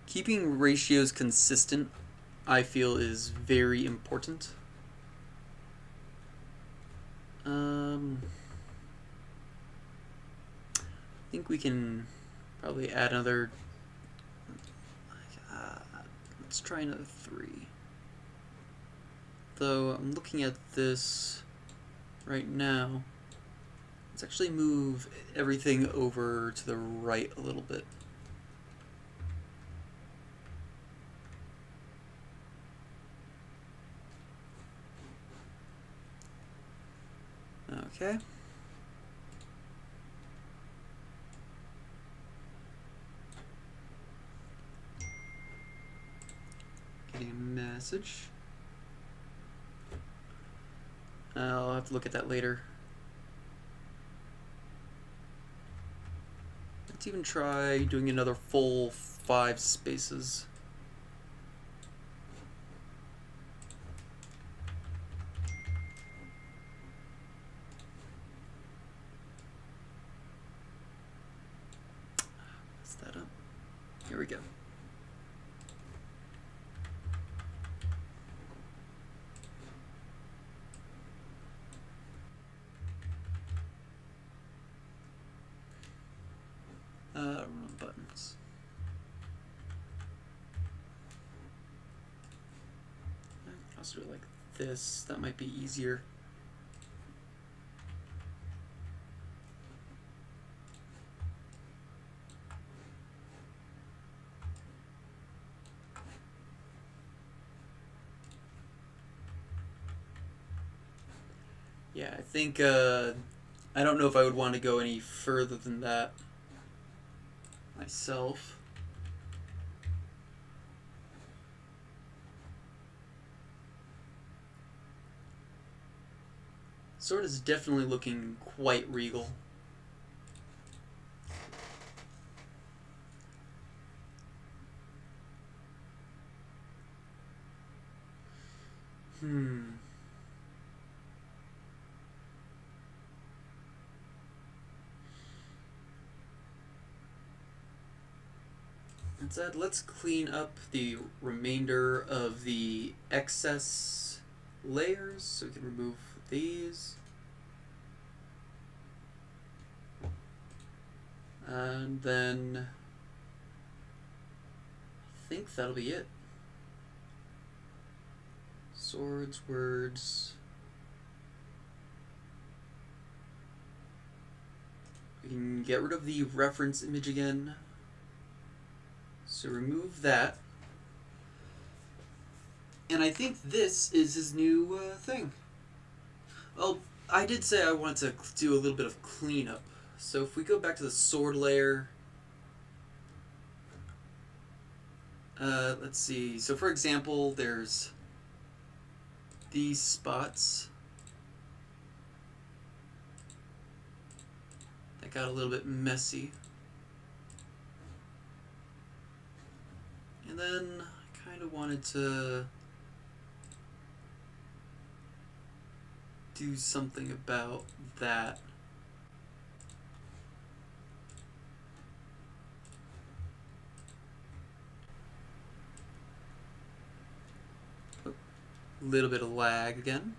Keeping ratios consistent, I feel, is very important. I think we can probably add another. Let's try another 3. Though I'm looking at this right now. Let's actually move everything over to the right a little bit. Okay. Getting a message. I'll have to look at that later. Let's even try doing another full 5 spaces. Mess that up. Here we go. Wrong buttons. I'll just do it like this. That might be easier. Yeah, I think I don't know if I would want to go any further than that myself. Sword is definitely looking quite regal. Let's clean up the remainder of the excess layers so we can remove these. And then I think that'll be it. Swords, words. We can get rid of the reference image again. So remove that. And I think this is his new thing. Well, I did say I wanted to do a little bit of cleanup. So if we go back to the sword layer, let's see. So for example, there's these spots that got a little bit messy. And then I kind of wanted to do something about that. A little bit of lag again.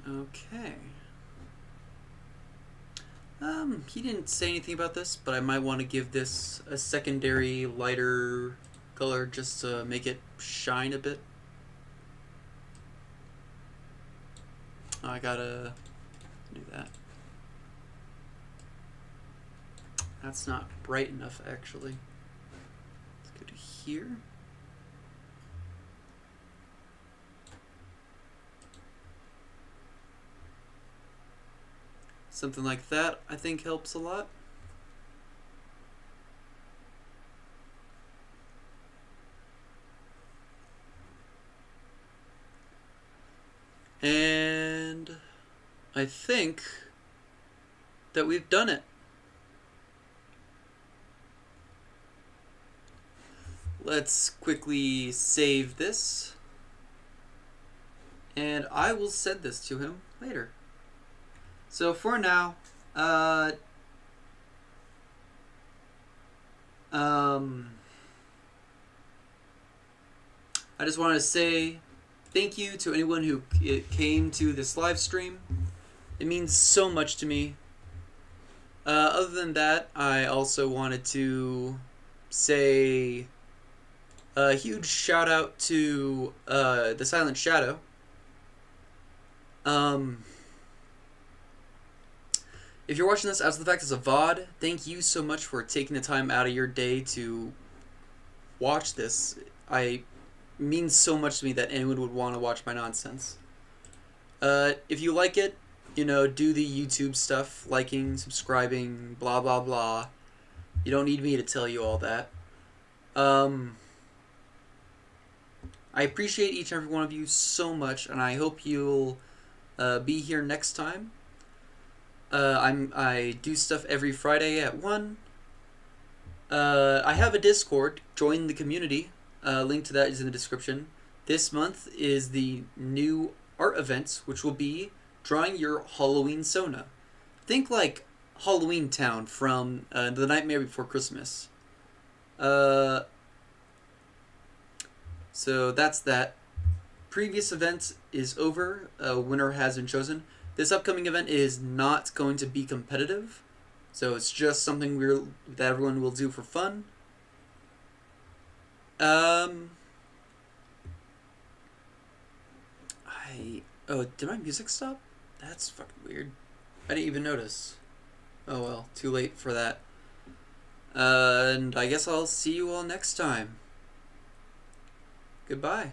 Okay. He didn't say anything about this, but I might want to give this a secondary lighter color just to make it shine a bit. Oh, I gotta do that. That's not bright enough, actually. Let's go to here. Something like that, I think, helps a lot. And I think that we've done it. Let's quickly save this. And I will send this to him later. So for now, I just wanted to say thank you to anyone who came to this live stream. It means so much to me. Other than that, I also wanted to say a huge shout out to the Silent Shadow. If you're watching this after the fact as a VOD, thank you so much for taking the time out of your day to watch this. It means so much to me that anyone would want to watch my nonsense. If you like it, do the YouTube stuff, liking, subscribing, blah blah blah. You don't need me to tell you all that. I appreciate each and every one of you so much, and I hope you'll be here next time. I do stuff every Friday at 1. I have a Discord. Join the community. Link to that is in the description. This month is the new art events, which will be drawing your Halloween Sona. Think like Halloween Town from The Nightmare Before Christmas. So that's that. Previous event is over. A winner has been chosen. This upcoming event is not going to be competitive, so it's just something that everyone will do for fun. Did my music stop? That's fucking weird. I didn't even notice. Oh well, too late for that. And I guess I'll see you all next time. Goodbye.